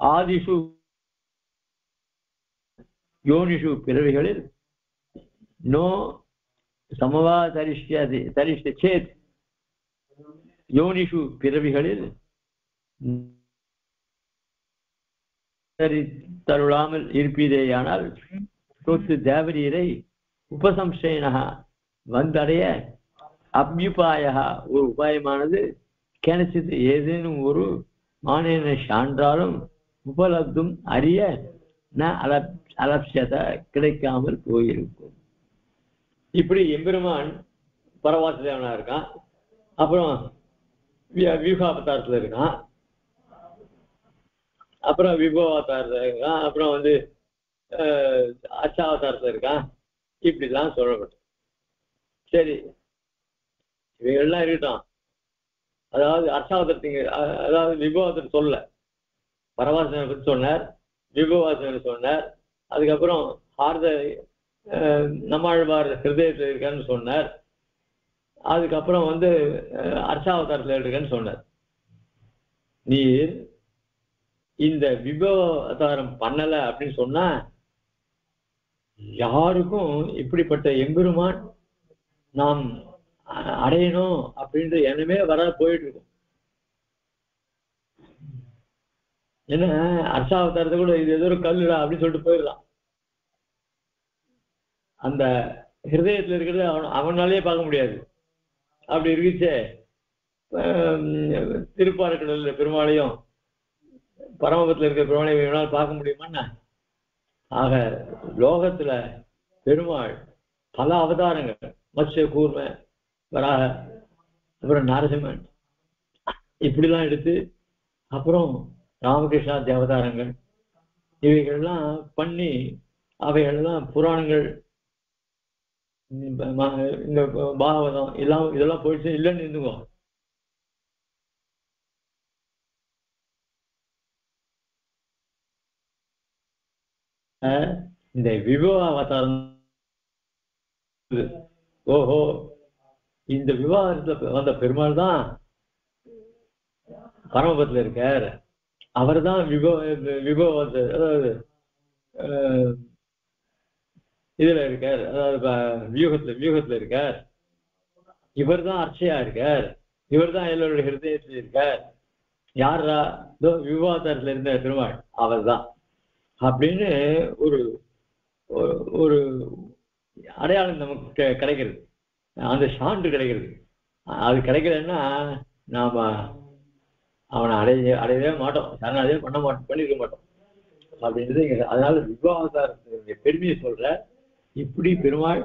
ஆதிஷு யோனிஷு பிறவிகளில் நோ சமவாதரிஷ்யதி தரிஷ்ய சேத் யோனிஷு பிறவிகளில் தருளாமல் இருப்பீரேயானால் தொத்து தேவரீரை உபசம்சேனகா வந்தடைய அப்யுபாயா ஒரு உபாயமானது கிணச்சித்து ஏதேனும் ஒரு மானேன சான்றாலும் உபலப்தும் அறிய ந அலப்சத கிடைக்காமல் போயிருக்கும். இப்படி எம்பெருமான் பரவாசுதேவனா இருக்கான், அப்புறம் வியூகாவதாரத்துல இருக்கான், அப்புறம் விபவாவதாரத்துல இருக்கான், அப்புறம் அச்சாவதாரத்துல இருக்கான். இப்படிலாம் சொல்லப்படும். சரி, இவைகள்லாம் இருக்கட்டும். அதாவது அர்த்தாவதாரத்திங்க, அதாவது விபவாவதாரத்தை சொல்ல பரவாசனை பற்றி சொன்னார், விபவாசனை சொன்னார். அதுக்கப்புறம் நம்மாழ்வார் ஹிருதயத்தில் இருக்கான்னு சொன்னார். அதுக்கப்புறம் அர்த்தாவதாரத்தில் இருக்கன்னு சொன்னார். நீர் இந்த விபவாவதாரம் பண்ணல அப்படின்னு சொன்னா யாருக்கும் இப்படிப்பட்ட எம்பெருமான் நாம் அடையணும் அப்படின்ற எண்ணமே வர போயிட்டு இருக்கும். ஏன்னா அர்ச்சாவதாரத்தை கூட இது ஏதோ ஒரு கல்லுடா அப்படின்னு சொல்லிட்டு போயிடலாம். அந்த ஹிருதயத்துல இருக்கிறது அவனாலேயே பார்க்க முடியாது. அப்படி இருக்குச்சே திருப்பார்கடல்ல பெருமாளையும் பரமபத்தில் இருக்கிற பெருமாளையும் இவனால் பார்க்க முடியுமாண்ணா? ஆக லோகத்துல பெருமாள் பல அவதாரங்கள், மத்ஸ்ய கூர்ம வராக, அப்புறம் நரசிம்மன் இப்படிலாம் எடுத்து, அப்புறம் ராமகிருஷ்ணாதி அவதாரங்கள் இவைகள்லாம் பண்ணி அவைகள்லாம் புராணங்கள், இந்த பாகவதம் எல்லாம் இதெல்லாம் போயிடுச்சு இல்லைன்னு இருந்துக்கோ. இந்த விபவ அவதாரம், ஓஹோ இந்த விவாகரத்துல வந்த பெருமாள் தான் பரமபத்துல இருக்கார், அவர் தான் அதாவது இதுல இருக்கார், அதாவது வியூகத்துல இருக்கார், இவர் தான் அர்ச்சையா இருக்கார், இவர் தான் எல்லோருடைய ஹிருதயத்துல இருக்கார், யாரா விவாகரத்துல இருந்த பெருமாள் அவர் தான் அப்படின்னு ஒரு ஒரு அடையாளம் நமக்கு கிடைக்கிறது, அந்த சான்று கிடைக்கிறது. அது கிடைக்கலன்னா நாம அவனை அடையவே மாட்டோம், சரணாகவே பண்ணிருக்க மாட்டோம் அப்படின்றது. அதனால விவாகரத்தினுடைய பெருமையை சொல்ற, இப்படி பெருமாள்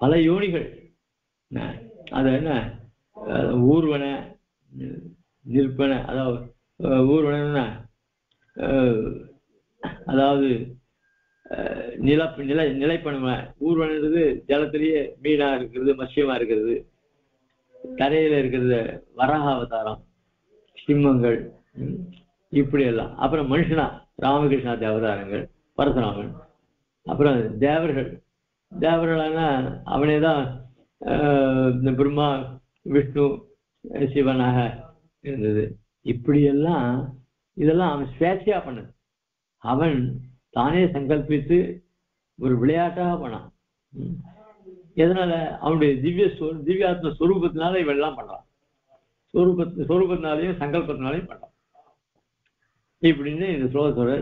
பல யோனிகள், அது என்ன ஊர்வன நிற்பன, அதாவது ஊர்வன அதாவது நிலைப்பணும, ஊர்வனது ஜலத்திலேயே மீனா இருக்கிறது, மத்ஸ்யமா இருக்கிறது, கரையில இருக்கிறது வராக அவதாரம், சிம்மங்கள், இப்படி எல்லாம். அப்புறம் மனுஷனா ராமகிருஷ்ணாதி அவதாரங்கள், பரசுராமன், அப்புறம் தேவர்களான அவனே தான் பிரம்மா விஷ்ணு சிவனாக இருந்தது. இப்படியெல்லாம் இதெல்லாம் அவன் சுவேட்சையா பண்ணது, அவன் தானே சங்கல்பித்து ஒரு விளையாட்டாக பண்ணான். எதனால? அவனுடைய திவ்யாத்ம ஸ்வரூபத்தினால இவெல்லாம் பண்றான், ஸ்வரூபத்தினாலையும் சங்கல்பத்தினாலையும் பண்றான் இப்படின்னு இந்த ஸ்லோகத்தோட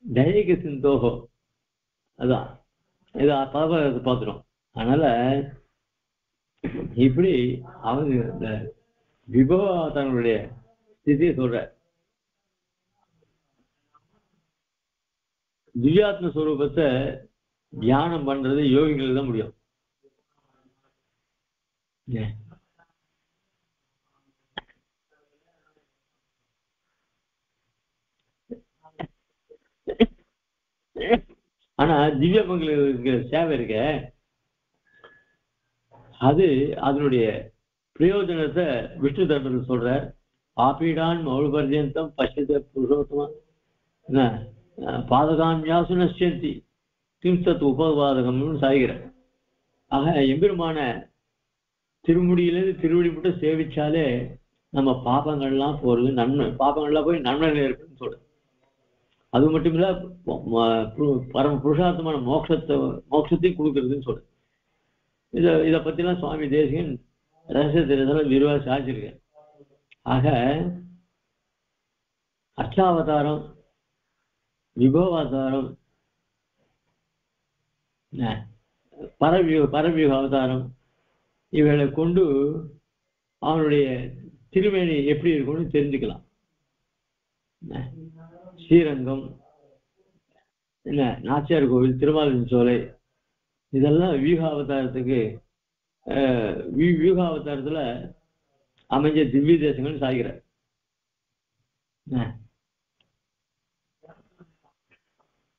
தைக சிந்தோகோ, அதான் இதை பார்த்துடும். அதனால இப்படி அவங்க இந்த விபவத்தனுடைய ஸ்திதியை சொல்ற. திவ்யாத்ம ஸ்வரூபத்தை தியானம் பண்றது யோகிகளுக்கு தான் முடியும். ஆனா திவ்ய மங்களுக்கு சேவை இருக்க, அது அதனுடைய பிரயோஜனத்தை விஷ்ணு தர்மத்தில் சொல்ற. ஆபீடான் மௌபர்யந்தம் பசித புருஷோத்தமா பாதகாமியாசு நஷ்யந்தி திம்சத் உபபாதகம்னு சாய்கிற. ஆக எம்பெருமான திருமுடியிலிருந்து திருவடி மட்டும் சேவிச்சாலே நம்ம பாபங்கள்லாம் போறது, பாபங்கள்லாம் போய் நன்மைகள் இருக்குன்னு சொல்ற. அது மட்டும் இல்ல பரம புருஷார்த்தமான மோட்சத்தையும் கொடுக்கறதுன்னு சொல்ற. இதை பத்திலாம் சுவாமி தேசிகன் ரகசியத்தில் விரிவாக சாதிச்சிருக்கேன். ஆக அர்ச்சாவதாரம், விபவாவதாரம், பரவியூக அவதாரம் இவைகளை கொண்டு அவனுடைய திருமேனி எப்படி இருக்கும்னு தெரிஞ்சுக்கலாம். ஸ்ரீரங்கம், என்ன நாச்சியார் கோவில், திருமாலின் சோலை, இதெல்லாம் வியூகாவதாரத்துக்கு வியூகாவதாரத்துல அமைஞ்ச திவ்ய தேசங்கள் சாய்கிறார்.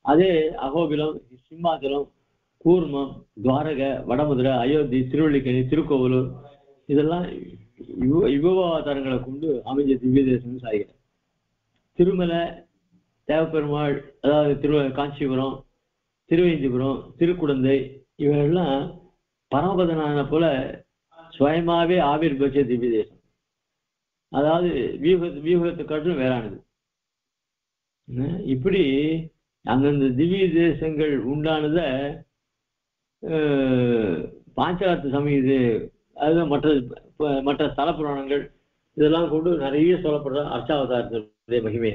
அதே அகோபிலம், சிம்மாச்சலம், கூர்மம், துவாரக, வடமதுரை, அயோத்தி, திருவள்ளிக்கணி, திருக்கோவலூர் இதெல்லாம் விபவாவதாரங்களை கொண்டு அமைஞ்ச திவ்ய தேசங்கள் சாய்கிறார். திருமலை, தேவப்பெருமாள், அதாவது காஞ்சிபுரம், திருவேந்திபுரம், திருக்குடந்தை இவைகள்லாம் பரமபதனான போல சுயமாவே ஆவிர்வச்ச திவ்ய தேசம். அதாவது வியூகத்தை காட்டிலும் வேறானது. இப்படி அந்தந்த திவ்ய தேசங்கள் உண்டானத பாஞ்சராத்திர சமீது, அதுதான் மற்ற ஸ்தல புராணங்கள் இதெல்லாம் கொண்டு நிறைய சொல்லப்படுற அர்ச்சாவதாரத்தினுடைய மகிமை.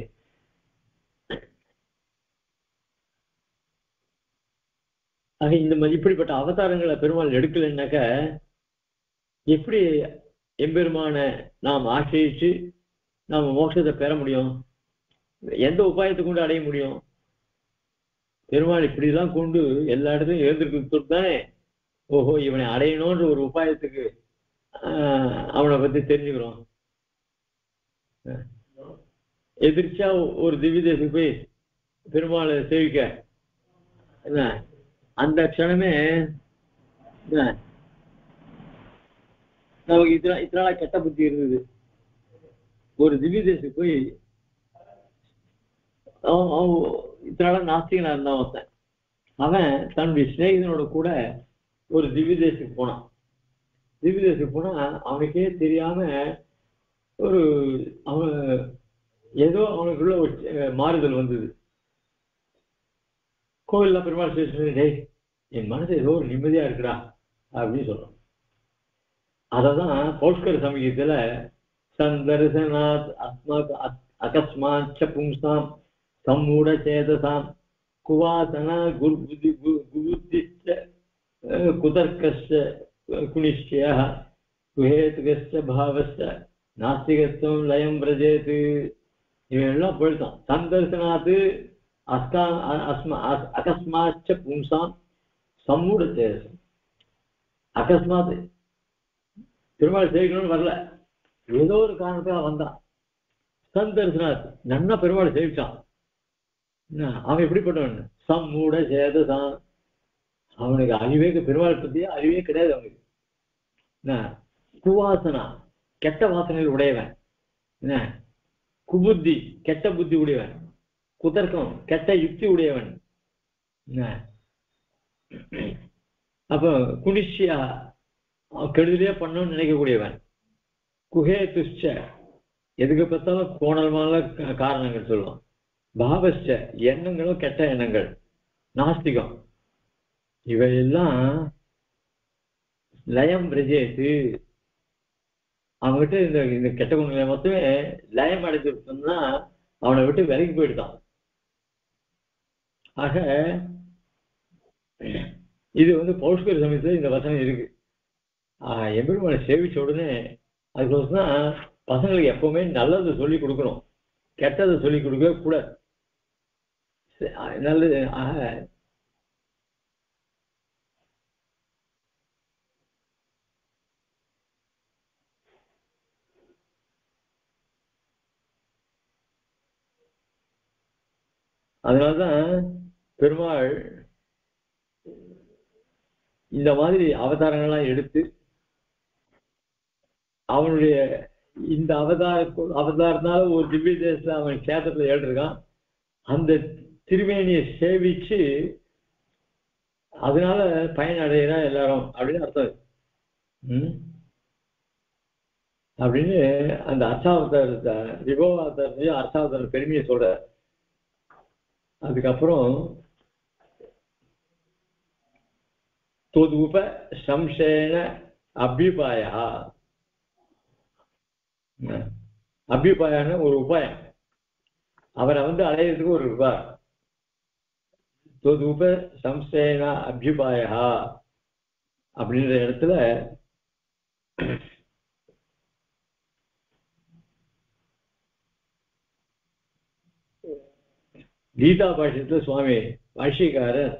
ஆக இந்த இப்படிப்பட்ட அவதாரங்களை பெருமாள் எடுக்கலைன்னாக்க எப்படி எம்பெருமான நாம் ஆசிரியிச்சு நாம் மோட்சத்தை பெற முடியும்? எந்த உபாயத்தை கொண்டு அடைய முடியும்? பெருமாள் இப்படிலாம் கொண்டு எல்லா இடத்தையும் எழுந்திருக்கு தானே, ஓஹோ இவனை அடையணும்ன்ற ஒரு உபாயத்துக்கு அவனை பத்தி தெரிஞ்சுக்கிறோம். எதிர்ச்சா ஒரு திவ்ய தேசத்துக்கு போய் பெருமாளை சேவிக்க என்ன அந்த க்ஷணமே நமக்கு இத்தனால கெட்ட புத்தி இருந்தது. ஒரு திவ்ய தேசத்துக்கு போய் இத்தனால நாஸ்திகனா இருந்தான் ஒருத்தன். அவன் தன்னுடைய சிநேகிதனோட கூட ஒரு திவ்ய தேசத்துக்கு போனான். திவ்ய தேசத்துக்கு போனா அவனுக்கே தெரியாம ஒரு அவன் ஏதோ அவனுக்குள்ள ஒரு மாறுதல் வந்தது. கோவில்ல பெருமாள் டேய் என் மனசு ஏதோ ஒரு நிம்மதியா இருக்குடா அப்படின்னு சொல்றான். அததான் பௌஷ்கர சமீகத்துல சந்தர்சனாத் அஸ்மாத் அகஸ்மாச்ச பும்சாம் சம்மூட சேதசாம் குவாசனா குபுத்திச்ச குதர்க்கஸ்ச குனிஷ்ய குஹேதுகஸ்ச பாவஸ்ச நாஸ்திகத்துவம் லயம் பிரஜேது. இவன் எல்லாம் போயிட்டான். சந்தர்சனாத்து அகஸ்மாச்ச பும்சாம் சம்மூட சேதசம். அகஸ்மாத் பெருமாள் சேவிக்கணும்னு வரல, ஏதோ ஒரு காரணத்துக்காக வந்தான். சந்தர்சனாத் நன்னா பெருமாள் சேவிச்சான். அவன் எப்படிப்பட்டவன்? சம்மூட சேதசான். அவனுக்கு அறிவே பெருமாள் பத்தியே அறிவே கிடையாது அவனுக்கு. குவாசனா கெட்ட வாசனைகள் உடையவன், குபுத்தி கெட்ட புத்தி உடையவன், குதர்க்கம் கெட்ட யுக்தி உடையவன், அப்ப குனிஷ்யா கெடுதலே பண்ணணும்னு நினைக்கக்கூடியவன், குஹே துஷ்ச எதுக்கு பார்த்தாலும் கோணல்மான காரணங்கள் சொல்லுவான், பாவஸ்ச எண்ணங்களும் கெட்ட எண்ணங்கள், நாஸ்திகம், இவையெல்லாம் லயம் பிரஜேத்து. அவன்கிட்ட இந்த கெட்ட குணங்களை மொத்தமே லயம் அடைஞ்சிருக்கோம்னா அவனை விட்டு விலகி போயிட்டான். ஆக இது பௌஷ்கர சமயத்துல இந்த வசனம் இருக்கு. எம்பெருமானை சேவிச்ச உடனே அதுக்கோசம் பசங்களுக்கு எப்பவுமே நல்லது சொல்லி கொடுக்கணும், கெட்டதை சொல்லி கொடுக்க கூடாது. நல்லது. அதனால்தான் பெருமாள் இந்த மாதிரி அவதாரங்கள்லாம் எடுத்து அவனுடைய இந்த அவதாரத்தினால ஒரு திவ்ய தேசத்துல அவன் கேத்திரத்துல ஏற்றிருக்கான். அந்த திருமேனியை சேவிச்சு அதனால பயன் அடையிறா எல்லாரும் அப்படின்னு அர்த்தம். அப்படின்னு அந்த அர்ச்சாவதாரத்தை விபவாவதாரத்தையும் அர்ச்சாவதார பெருமையை சொல்ற. அதுக்கப்புறம் தொதுப சம்சேன அபியுபாயா, அபியுபாயான ஒரு உபாயம், அவரை அடையிறதுக்கு ஒரு உபாயம். தொதுப சம்சேன அபியுபாயா அப்படின்ற இடத்துல கீதா பாஷ்யத்துல சுவாமி பாஷ்யக்காரர்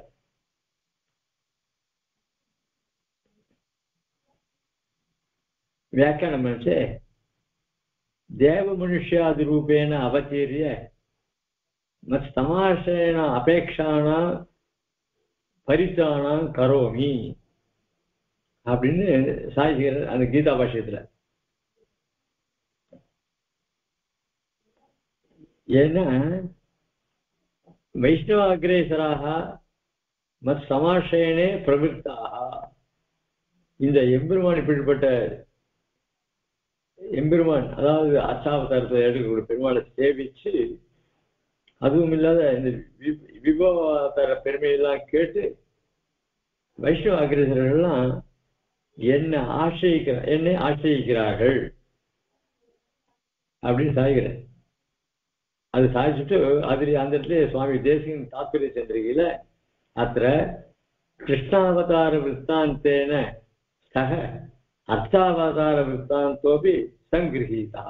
வியாக்கியானம் பண்ணிச்சு, தேவ மனுஷ்யாதி ரூபேன அவதீரிய சமாசேன அபேக்ஷானா பரித்தானம் கரோமி அப்படின்னு சாதிக்கிறார் அந்த கீதா பாஷ்யத்துல. ஏன்னா வைஷ்ணவ அக்ரேசராக மத் சமாசேனே பிரவிற்தாக, இந்த எம்பெருமான் இப்படிப்பட்ட எம்பெருமான் அதாவது அர்ச்சாவதாரத்தை எடுக்கக்கூடிய பெருமாளை சேவிச்சு அதுவும் இல்லாத இந்த விபவாதார பெருமையெல்லாம் கேட்டு வைஷ்ணவ அக்ரேசர்கள்லாம் என்னை ஆசிரியிக்கிறார்கள் அப்படின்னு சாய்கிறேன். அது சாதிச்சுட்டு அதில் அந்த இடத்துல சுவாமி தேசிகன் தாத்பரிய சந்திரிகையில அத்த கிருஷ்ணாவதார விற்த்தாந்தேன சக அர்த்தாவதார விற்த்தாந்தோபி சங்கிரகீதா.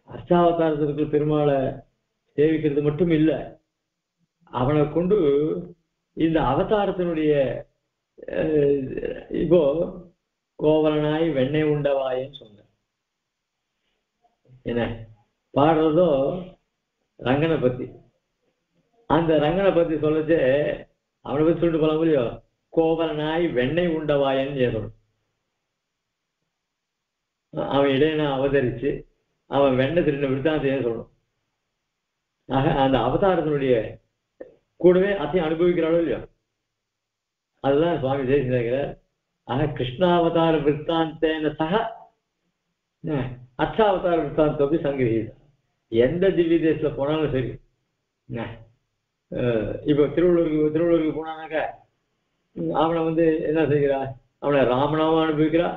அர்த்தாவதாரத்திற்கு பெருமாளை சேவிக்கிறது மட்டும் இல்லை, அவனை கொண்டு இந்த அவதாரத்தினுடைய இப்போ கோவலனாய் வெண்ணெய் உண்டவாயின்னு சொன்ன என்ன பாடுறதோ ரங்கனை பத்தி. அந்த ரங்கனை பத்தி சொல்லச்சு அவனை பத்தி சொல்லிட்டு போலாம் இல்லையோ, கோவலனாய் வெண்ணெய் உண்டவாயன்னு சொல்லணும். அவன் இடையினா அவதரிச்சு அவன் வெண்ணெய் திருந்த விருத்தாந்தம் சொல்லணும். ஆக அந்த அவதாரத்தினுடைய கூடவே அதையும் அனுபவிக்கிறாளோ இல்லையோ, அதுதான் சுவாமி தேசிகர். ஆக கிருஷ்ணாவதார விற்த்தாந்தேன சக அர்த்தாவதார விற்த்தாந்தோப்பி சங்கிரகீதா. எந்த திவ்ய தேசத்துல போனாலும் சரி, இப்போ திருவள்ளூருக்கு போனானாக்க அவனை வந்து என்ன செய்கிறா, அவனை ராமனாவும் அனுபவிக்கிறா,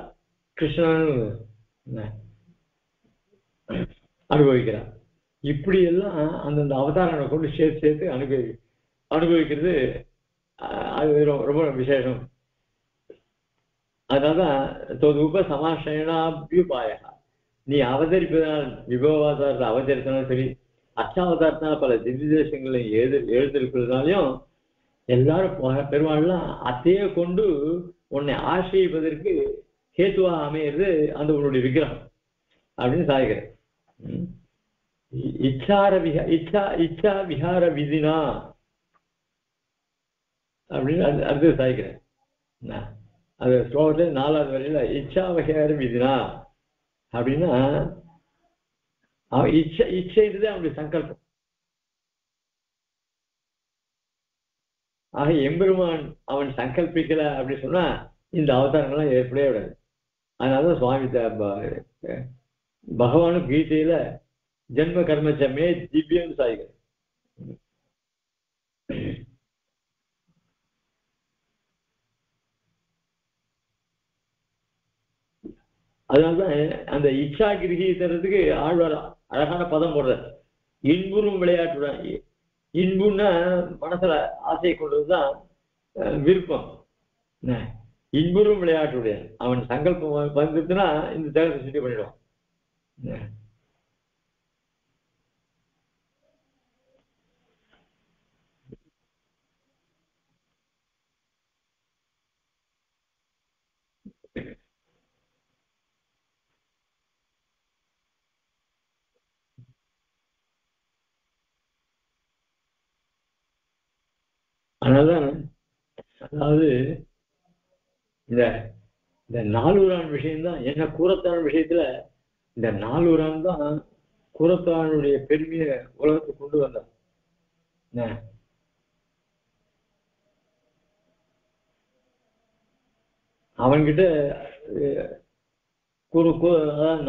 கிருஷ்ணனும் அனுபவிக்கிறான். இப்படி எல்லாம் அந்தந்த அவதாரங்களை கொண்டு சேர்த்து அனுபவிக்கிறது அது ரொம்ப விசேஷம். அதனால்தான் உப சமாசனாபியுபாய, நீ அவதரிப்பதனால் விபவாதாரத்தை அவதரித்தாலும் சரி, அச்சாவதாரத்தினால் பல திவ்ய தேசங்களை எழுதிருக்கிறதுனாலையும் எல்லாரும் பெருமாள்லாம் அத்தையே கொண்டு உன்னை ஆசிரியப்பதற்கு ஹேத்துவாக அமையிறது அந்த உன்னுடைய விக்கிரகம் அப்படின்னு சாய்கிறேன். இச்சா விஹார விதினா அப்படின்னு அடுத்து சாய்க்கிறேன். அது ஸ்லோகத்துல 4வது வரையில இச்சா விஹார விதினா அப்படின்னா இச்சைன்றது அவனுடைய சங்கல்பம். ஆக எம்பெருமான் அவன் சங்கல்பிக்கல அப்படின்னு சொன்னா இந்த அவதாரங்கள்லாம் ஏற்படவே விடாது. அதனாலதான் சுவாமி பகவானும் கீதையில ஜென்ம கர்மச்சமே திவ்யம் சாய்கள். அதனால்தான் அந்த இச்சா கிரகிக்கிறதுக்கு ஆழ்வார் அழகான பதம் போடுறார், இன்புறும் விளையாட்டுடன். இன்புன்னா மனசுல ஆசையை கொண்டதுதான் விருப்பம். இன்புறும் விளையாட்டுடைய அவன் சங்கல்பம் வந்துச்சுன்னா இந்த தேகத்தை சுத்தி பண்ணிடுவான். அதனாலதான் அதாவது இந்த நாலூரான் விஷயம்தான் என்ன, கூரத்தான் விஷயத்துல இந்த நாலூரான் தான் கூரத்தானுடைய பெருமையை உலகத்துக்கு கொண்டு வந்தான். அவன்கிட்ட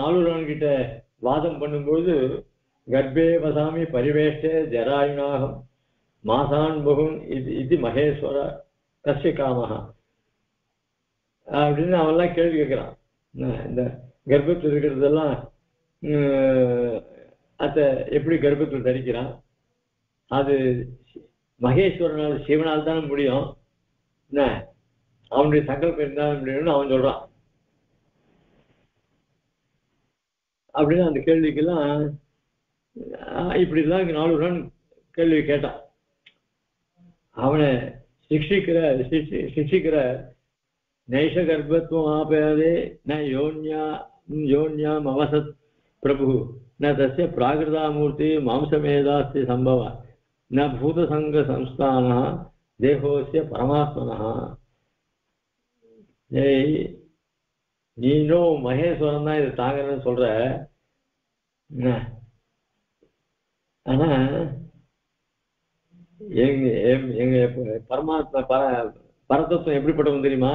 நாலூரான் கிட்ட வாதம் பண்ணும்போது கர்ப்பே வசாமி பரிவேஷ்டே ஜராயுணாகம் மாசான் பகுன் இது மகேஸ்வர கஷ்ய காமஹா அப்படின்னு அவன்லாம் கேள்வி கேட்கிறான். இந்த கர்ப்பத்தில் இருக்கிறதெல்லாம் அத எப்படி கர்ப்பத்தில் தரிக்கிறான், அது மகேஸ்வரனால் சிவனால் தானே முடியும், என்ன அவனுடைய சங்கல்பம் இருந்தாலும் முடியும்னு அவன் சொல்றான். அப்படின்னு அந்த கேள்விக்கெல்லாம் இப்படிலாம் 4 ரன் கேள்வி கேட்டான். அவனை சிக்ஷிக்கிற நைஷ கர்ப்பத்துவம் ஆபயாதே ந யோன்யாம் அவசத் பிரபு ந தஸ்ய பிராகிருதாமூர்த்தி மாம்சமேதாஸ்தி சம்பவ ந பூதசங்க சம்ஸ்தான தேகோஸ்ய பரமாத்மனா. நீனும் மகேஸ்வரன் தான் இதை தாங்கன்னு சொல்ற, ஆனா எங்க பரமாத்மா பரதத்துவம் எப்படிப்பட்டவன் தெரியுமா,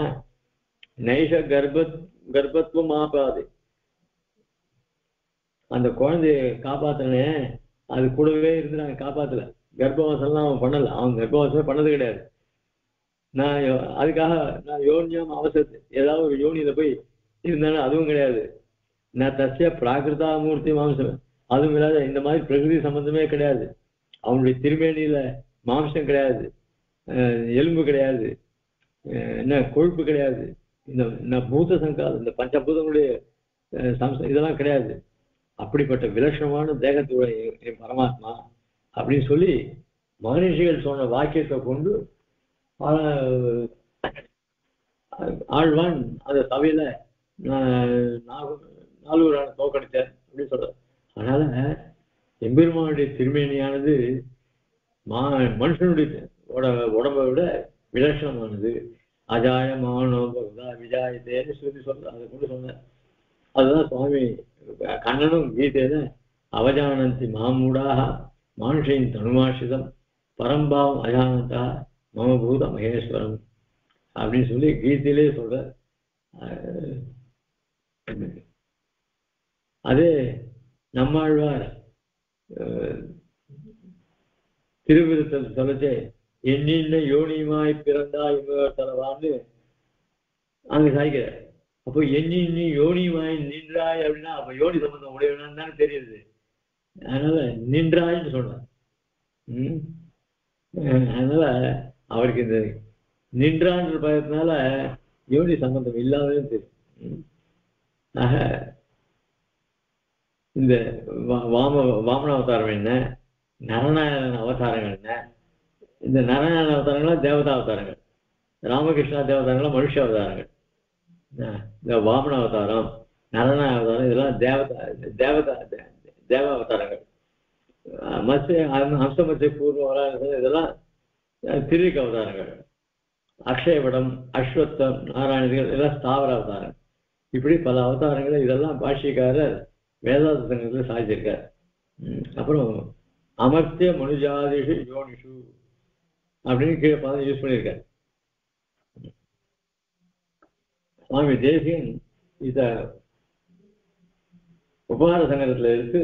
நைஷ கர்ப்பத்துவம் ஆபாது, அந்த குழந்தைய காப்பாத்தினே அது கூடவே இருந்து நாங்கள் காப்பாற்றல. கர்ப்பவாசம்லாம் அவன் பண்ணல, அவன் கர்ப்பவாசமே பண்ணது கிடையாது. நான் அதுக்காக நான் யோனியம் அவசரத்து ஏதாவது ஒரு யோனியில போய் இருந்தாலும் அதுவும் கிடையாது. நான் தசிய பிராகிருதா மூர்த்தி மாம்சம் அதுவும் இல்லாத இந்த மாதிரி பிரகிருதி சம்பந்தமே கிடையாது. அவனுடைய திருமேனியில மாம்சம் கிடையாது, எலும்பு கிடையாது, என்ன கொழுப்பு கிடையாது, இந்த பூத சங்கால் இந்த பஞ்சபூதங்களுடைய இதெல்லாம் கிடையாது. அப்படிப்பட்ட விலட்சணமான தேகத்துடைய பரமாத்மா அப்படின்னு சொல்லி மகரிஷிகள் சொன்ன வாக்கியத்தை கொண்டு ஆழ்வான் அந்த சபையில நாலூரான தோக்கடித்தார் அப்படின்னு சொல்ற. அதனால எம்பெருமானுடைய திருமேனியானது மனுஷனுடைய உடம்பை விட விலட்சணமானது. அஜாயமானோ விஜாயத்தேன்னு சொல்லி சொல்ற, அதை கொண்டு சொன்னார். அதுதான் சுவாமி கண்ணனும் கீதையில அவஜானந்தி மாமூடாக மானுஷின் தனுமாஷிதம் பரம்பாவம் அஜானந்தா மமபூத மகேஸ்வரம் அப்படின்னு சொல்லி கீதையிலே சொல்ற. அதே நம்மாழ்வார் திருவிருத்தல் சொல்லச்சே எண்ணின்ன யோனியுமாய் பிறந்தாய் தலவான்னு அங்க சாய்க்கிறார். அப்போ எண்ணி யோனியுமாய் நின்றாய் அப்படின்னா அப்ப யோனி சம்பந்தம் உடையவனான்னு தானே தெரியுது. அதனால நின்றாய்ன்னு சொல்றார். அதனால அவருக்கு இந்த நின்றான்ற பயத்தினால யோனி சம்பந்தம் இல்லாதே தெரியும். ஆக இந்த வாமன அவதாரம் என்ன, நரநாராயண அவதாரங்கள் என்ன, இந்த நரநாராயண அவதாரங்கள்லாம் தேவதா அவதாரங்கள், ராமகிருஷ்ணா தேவதாரங்கள்லாம் மனுஷ அவதாரங்கள். இந்த வாமன அவதாரம் நரநாராயண அவதாரம் இதெல்லாம் தேவ அவதாரங்கள். ஹம்சமத்திய பூர்வ அவதாரங்கள் இதெல்லாம் திரிக அவதாரங்கள். அக்ஷயபடம் அஸ்வத்தம் நாராயணர்கள் இதெல்லாம் ஸ்தாவர அவதாரம். இப்படி பல அவதாரங்களை இதெல்லாம் பாஷ்யக்காரர் வேதாந்த சங்கத்தில் சாதிச்சிருக்கார். அப்புறம் அமர்த்திய மனுஜாதிஷு யோனிஷு அப்படின்னு கீழே பார்த்து யூஸ் பண்ணியிருக்காரு. சுவாமி தேசிகன் இத உபகார சங்கரத்துல இருக்கு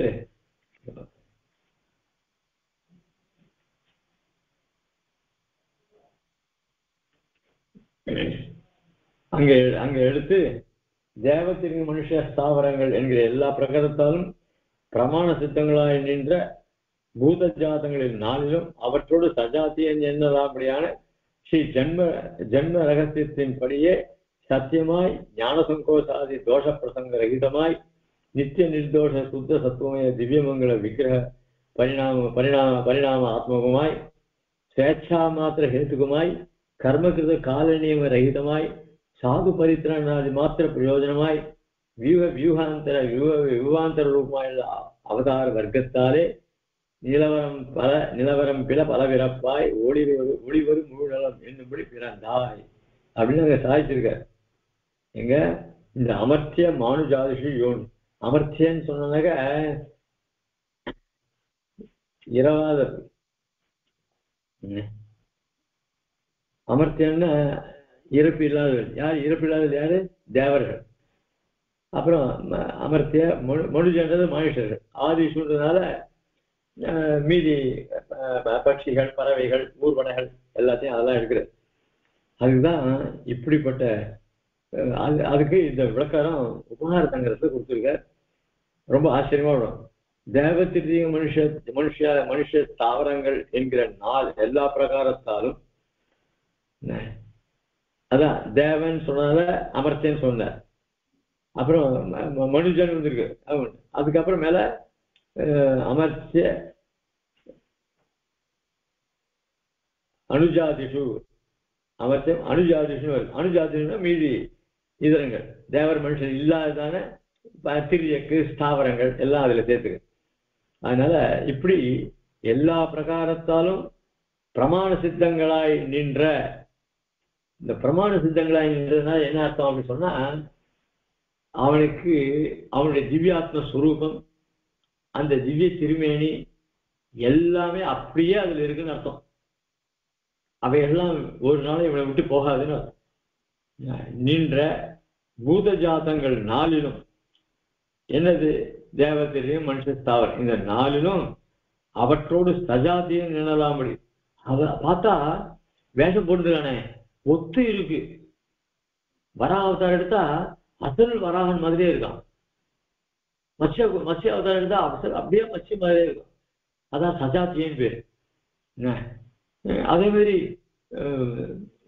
அங்க எடுத்து தேவத்திற்கு மனுஷ ஸ்தாவரங்கள் என்கிற எல்லா பிரகாரத்தாலும் பிரமாண சித்தங்களாய் நின்ற பூத ஜாதங்களில் நாளிலும் அவற்றோடு சஜாத்தியன் என்னதாம்படியான ஸ்ரீ ஜென்ம ரகசியத்தின் படியே சத்தியமாய் ஞான சங்கோசாதி தோஷ பிரசங்க ரகிதமாய் நித்திய நிர்தோஷ சுத்த சத்துவமய திவ்யமங்கல விக்கிரக பரிணாம ஆத்மகமாய் ஸ்வேச்சா மாத்திர ஹேத்துக்குமாய் கர்மகிருத கால நியம ரகிதமாய் சாது பரித்திராணாதி மாத்திர பிரயோஜனமாய் வியூகாந்தர ரூபமாயுள்ள அவதார வர்க்கத்தாலே நிலவரம் பில பலவிறப்பாய் ஒளிவரும் முழுநலம் என்னும்படி பிறந்தாய் அப்படின்னு அங்க சாதிச்சிருக்கார். எங்க இந்த அமர்த்திய மானுஜாதிஷு யோனி, அமர்த்தியன்னு சொன்னாக்க இரவாத, அமர்த்தியன்னா இறப்பு இல்லாதவர்கள். யார் இறப்பு இல்லாதவர்கள்? யாரு? தேவர்கள். அப்புறம் அமர்த்திய மனுஜன்றது மனுஷர்கள். ஆதிஷுன்றதுனால மீதி பட்சிகள் பறவைகள் ஊர்வனைகள் எல்லாத்தையும் அதெல்லாம் இருக்கிறது. அதுதான் இப்படிப்பட்ட அதுக்கு இந்த விளக்காரம் உபகார சங்கரத்தை கொடுத்துருக்க. ரொம்ப ஆச்சரியமா வரும். தேவத்திரிய மனுஷ தாவரங்கள் என்கிற எல்லா பிரகாரத்தாலும் அதான் தேவன் சொன்னால அமர்த்தியன்னு சொன்னார். அப்புறம் மனுஜன் வந்துருக்கு. அதுக்கப்புறம் மேல அமர்த்திய அனுஜாதிஷு, அமர்த்தியம் அனுஜாதிஷுன்னு வருது. அனுஜாதிஷுன்னா மீதி இதரங்கள், தேவர் மனுஷன் இல்லாததான திரியக்கு ஸ்தாவரங்கள் எல்லாம் அதுல சேர்த்துக்கு. அதனால இப்படி எல்லா பிரகாரத்தாலும் பிரமாண சித்தங்களாய் நின்ற, இந்த பிரமாண சித்தங்களாய் நின்றதுனால என்ன அர்த்தம் அப்படின்னு சொன்னா, அவனுக்கு அவனுடைய திவ்யாத்ம ஸ்வரூபம், அந்த திவ்ய திருமேனி எல்லாமே அப்படியே அதுல இருக்குன்னு அர்த்தம். அவையெல்லாம் ஒரு நாள் இவனை விட்டு போகாதுன்னு அர்த்தம். நின்ற பூத ஜாதங்கள் நாளிலும், என்னது தேவத்திலையும் மனுஷ ஸ்தாவரம், இந்த நாளிலும் அவற்றோடு சஜாத்தியம் நிழலாம்படி. அத பார்த்தா வேஷம் போட்டுதானே ஒத்து இருக்கு. வராக அவதாரம் எடுத்தா அசல் வராகன் மாதிரியே இருக்கான். மத்ஸ்ய அவதாரம் எடுத்தா அசல் அப்படியே மத்ஸ்ய மாதிரியே இருக்கும். அதான் சஜாத்தியன்னு பேரு. அதே மாதிரி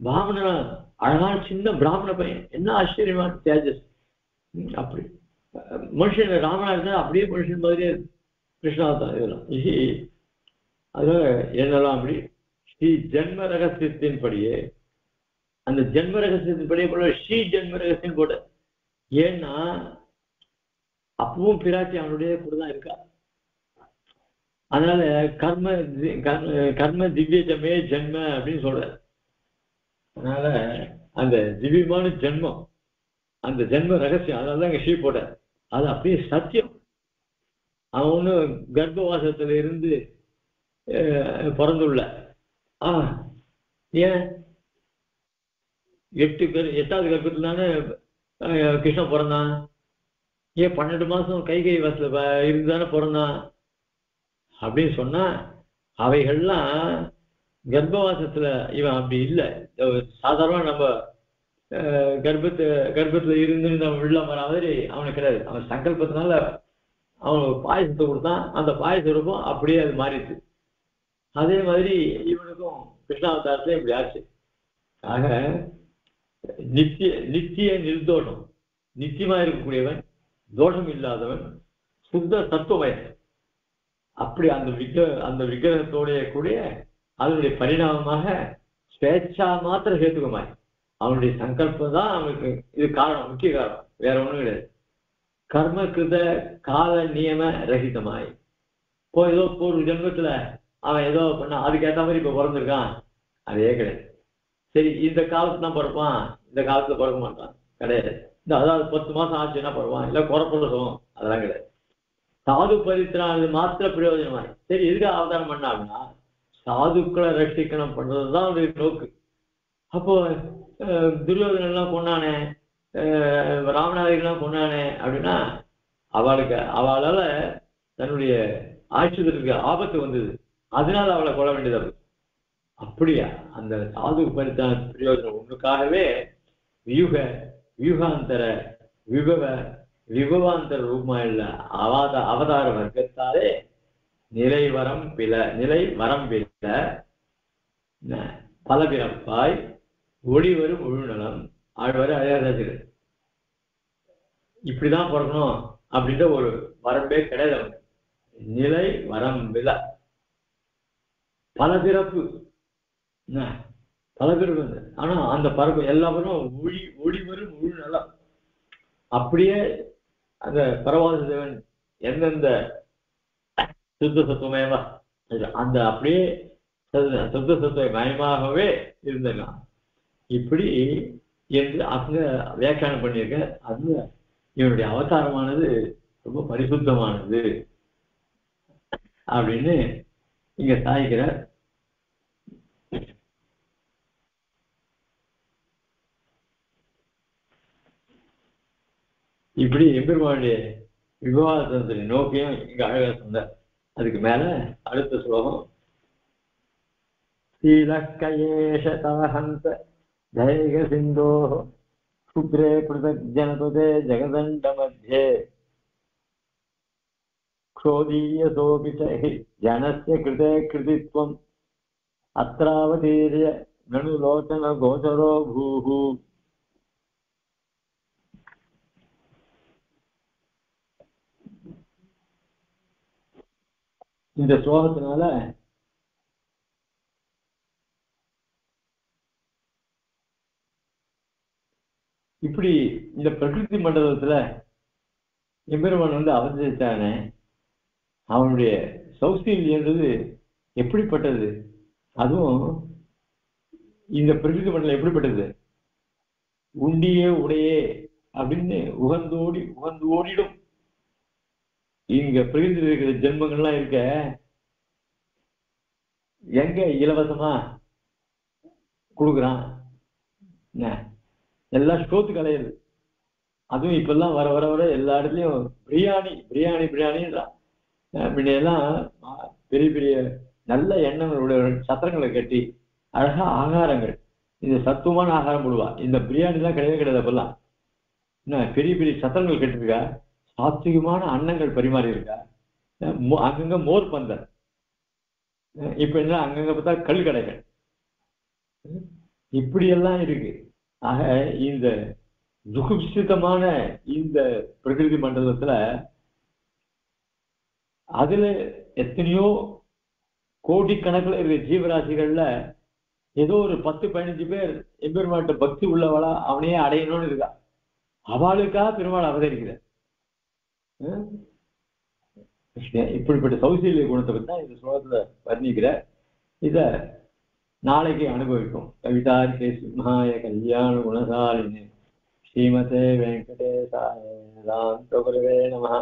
பிராமணன் அழகான சின்ன பிராமண பையன், என்ன ஆச்சரியமான தேஜஸ். அப்படி மனுஷன் ராமனா இருந்தா அப்படியே மனுஷன் மாதிரியே கிருஷ்ணாவதாரம் இதெல்லாம். அதனால என்னெல்லாம் அப்படி ஸ்ரீ ஜென்ம ரகசியத்தின் படியே, அந்த ஜென்ம ரகசியத்தின் படியே போல ஸ்ரீ ஜென்ம ரகசியம் போட்ட. ஏன்னா அப்பவும் பிராட்டி அவனுடைய கூட தான் இருக்கா. அதனால கர்ம திவ்யஜமே ஜென்ம அப்படின்னு சொல்ற. அதனால அந்த திவ்யமான ஜென்மம், அந்த ஜென்ம ரகசியம், அதனாலதான் இங்க ஸ்ரீ போட்ட. அது அப்படியே சத்தியம். அவன் ஒன்றும் கர்ப்பவாசத்துல இருந்து பிறந்துள்ள. ஏன் 8வது கர்ப்பத்துலான கிருஷ்ணன் பிறந்தான். ஏன் 12 மாசம் கைகை வாசல இருந்துதானே பிறந்தான் அப்படின்னு சொன்னா, அவைகள்லாம் கர்ப்பவாசத்துல இவன் அப்படி இல்லை. சாதாரண நம்ம கர்ப்பத்துல இருந்து நம்ம உள்ள வர மாதிரி அவனுக்கு கிடையாது. அவன் சங்கல்பத்தினால அவனுக்கு பாயசத்தை கொடுத்தான். அந்த பாயச ரூபம் அப்படியே அது மாறிடுச்சு. அதே மாதிரி இவனுக்கும் கிருஷ்ணாவதாரத்துல இப்படி ஆச்சு. ஆக நித்திய நிர்தோஷம், நித்தியமா இருக்கக்கூடியவன், தோஷம் இல்லாதவன், சுத்த தத்துவமயன். அப்படி அந்த விக்கிரகத்தோடைய கூடிய அதனுடைய பரிணாமமாக ஸ்வேச்சா மாத்திர ஹேத்துகமாய் அவனுடைய சங்கல்பம் தான் அவனுக்கு இது காரணம், முக்கிய காரணம், வேற ஒண்ணும் கிடையாது. கர்ம கிருத கால நியம ரஹிதமாய். இப்போ ஏதோ ஒரு ஜென்மத்துல அவன் ஏதோ பண்ண அதுக்கேற்ற மாதிரி இப்ப பிறந்திருக்கான், அதே கிடையாது. சரி இந்த காலத்துல தான் பிறப்பான், இந்த காலத்துல பிறக்க மாட்டான், கிடையாது. அதாவது 10 மாசம் ஆச்சுன்னா பிறப்பான், இல்ல குறப்பிரசவம், அதெல்லாம் கிடையாது. சாது பரித்திரானது மாத்திர பிரயோஜனமாய். சரி எதுக்கு அவதாரம் பண்ணாங்கன்னா சாதுக்களை ரட்சிக்கணும் பண்றதுதான் அவருடைய நோக்கு. அப்போ துரியோதனன் எல்லாம் கொண்டானே, ராமநாதர்கள்லாம் கொண்டானே அப்படின்னா அவளால தன்னுடைய ஆட்சியத்திற்கு ஆபத்து வந்தது, அதனால அவளை கொள்ள வேண்டியது. அப்படியா அந்த சாது பரித்தான பிரயோஜனம் ஒண்ணுக்காகவே வியூகாந்தர விபவாந்தர ரூபமா இல்ல அவதார வர்க்கத்தாலே நிலை வரம் பில பல பிறப்பாய் ஒளிவரும் முழுநலம் ஆழ்வாரு அழகாசிரியர். இப்படிதான் பிறக்கணும் அப்படின்ற ஒரு வரம்பே கிடையாது அவங்க. நிலை வரம் பில பல பிறப்பு ஆனா அந்த பரப்பு எல்லாரும் ஒளிவரும் முழுநலம். அப்படியே அந்த பரவாத தேவன் எந்தெந்த சுத்த சத்துவமயமா அந்த அப்படியே சுத்த சத்துவ மயமாகவே இருந்திருக்கான். இப்படி என்று அங்க வியாக்கியானம் பண்ணியிருக்க. அந்த இவனுடைய அவதாரமானது ரொம்ப பரிசுத்தமானது அப்படின்னு இங்க சாய்க்கிறார். இப்படி எம்பெருமானுடைய விவாதத்தின் நோக்கியும் இங்க அழகா சொன்னார். அதுக்கு மேல அடுத்த ஸ்லோகம் சீலக்கயேஷ தவஹந்த தைக சிந்தோ சுத்ரே கிருதஜனதே ஜெகதண்ட மத்தியே க்ஷோதீயசோபி ஜனஸ்ய கிருதே கிருதித்வம் அத்ராவதீர்ய நனு லோச்சன கோச்சரோ பூஹு. இந்த ஸ்லோகத்தினால இப்படி இந்த பிரகிருதி மண்டலத்துல எம்பெருமான் அவதரித்தானே, அவனுடைய சௌசீல்யன்றது எப்படிப்பட்டது, அதுவும் இந்த பிரகிருதி மண்டலம் எப்படிப்பட்டது, உண்டியே உடையே அப்படின்னு உகந்து ஓடிடும். இங்க பிரகிருதி இருக்கிற ஜென்மங்கள்லாம் இருக்க எங்க இலவசமா கொடுக்குறான், எல்லாம் ஸ்டோத்துக்கு அலையுது. அதுவும் இப்பெல்லாம் வர வர வர எல்லா இடத்துலயும் பிரியாணின்றான். முன்னையெல்லாம் பெரிய பெரிய நல்ல எண்ணங்களுடைய சத்திரங்களை கட்டி அழகா ஆகாரங்கள், இந்த சத்துவமான ஆகாரம் போடுவா. இந்த பிரியாணி எல்லாம் கிடையவே கிடையாது. அப்பெல்லாம் என்ன பெரிய பெரிய சத்திரங்கள் கட்டிருக்கா, சாத்விகமான அன்னங்கள் பரிமாறி இருக்கா, அங்கங்க மோர் பந்தல். இப்ப என்ன அங்கங்க பார்த்தா கல் கடைகள், இப்படியெல்லாம் இருக்கு. ஆக இந்த துகுப்சிதமான இந்த பிரகிருதி மண்டலத்துல அதுல எத்தனையோ கோடிக்கணக்கில் இருக்கிற ஜீவராசிகள்ல ஏதோ ஒரு 10-15 பேர் எம்பெருமாட்ட பக்தி உள்ளவளா அவனையே அடையணும்னு இருக்கா. அவளுக்காக பெருமாள் அவதரிக்கிறார். இப்படிப்பட்ட சௌசல்ய குணத்தை பத்தி தான் இந்த ஸ்லோகத்துல வர்ணிக்கிற. இத நாளைக்கு அனுபவிக்கும். கவிதார்க்கே சிம்ஹாய கல்யாண குணசாலினி ஸ்ரீமதே வெங்கடேசாய வேதாந்தகுரவே நமः.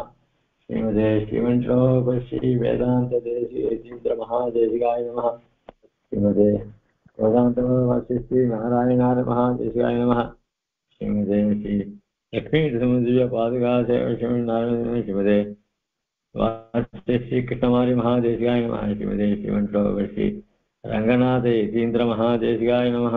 ஸ்ரீமதே ஸ்ரீமன்லோக ஸ்ரீ வேதாந்த தேசிகேந்திர மகாதேசிகாய நமः. ஸ்ரீமதே வேதாந்த ஸ்ரீ நாராயணாய மகாதேசிகாய நமः. ஸ்ரீமதே ஸ்ரீ லக்ஷ்மீ சமுதிய பாதுகாசே நாராயண ஸ்ரீமதே श्री कृष्णमारी महादेशिकाय नमः. श्रीमते श्रीमंतलोक श्री रंगनाथ यतीन्द्र महादेशिकाय नमः.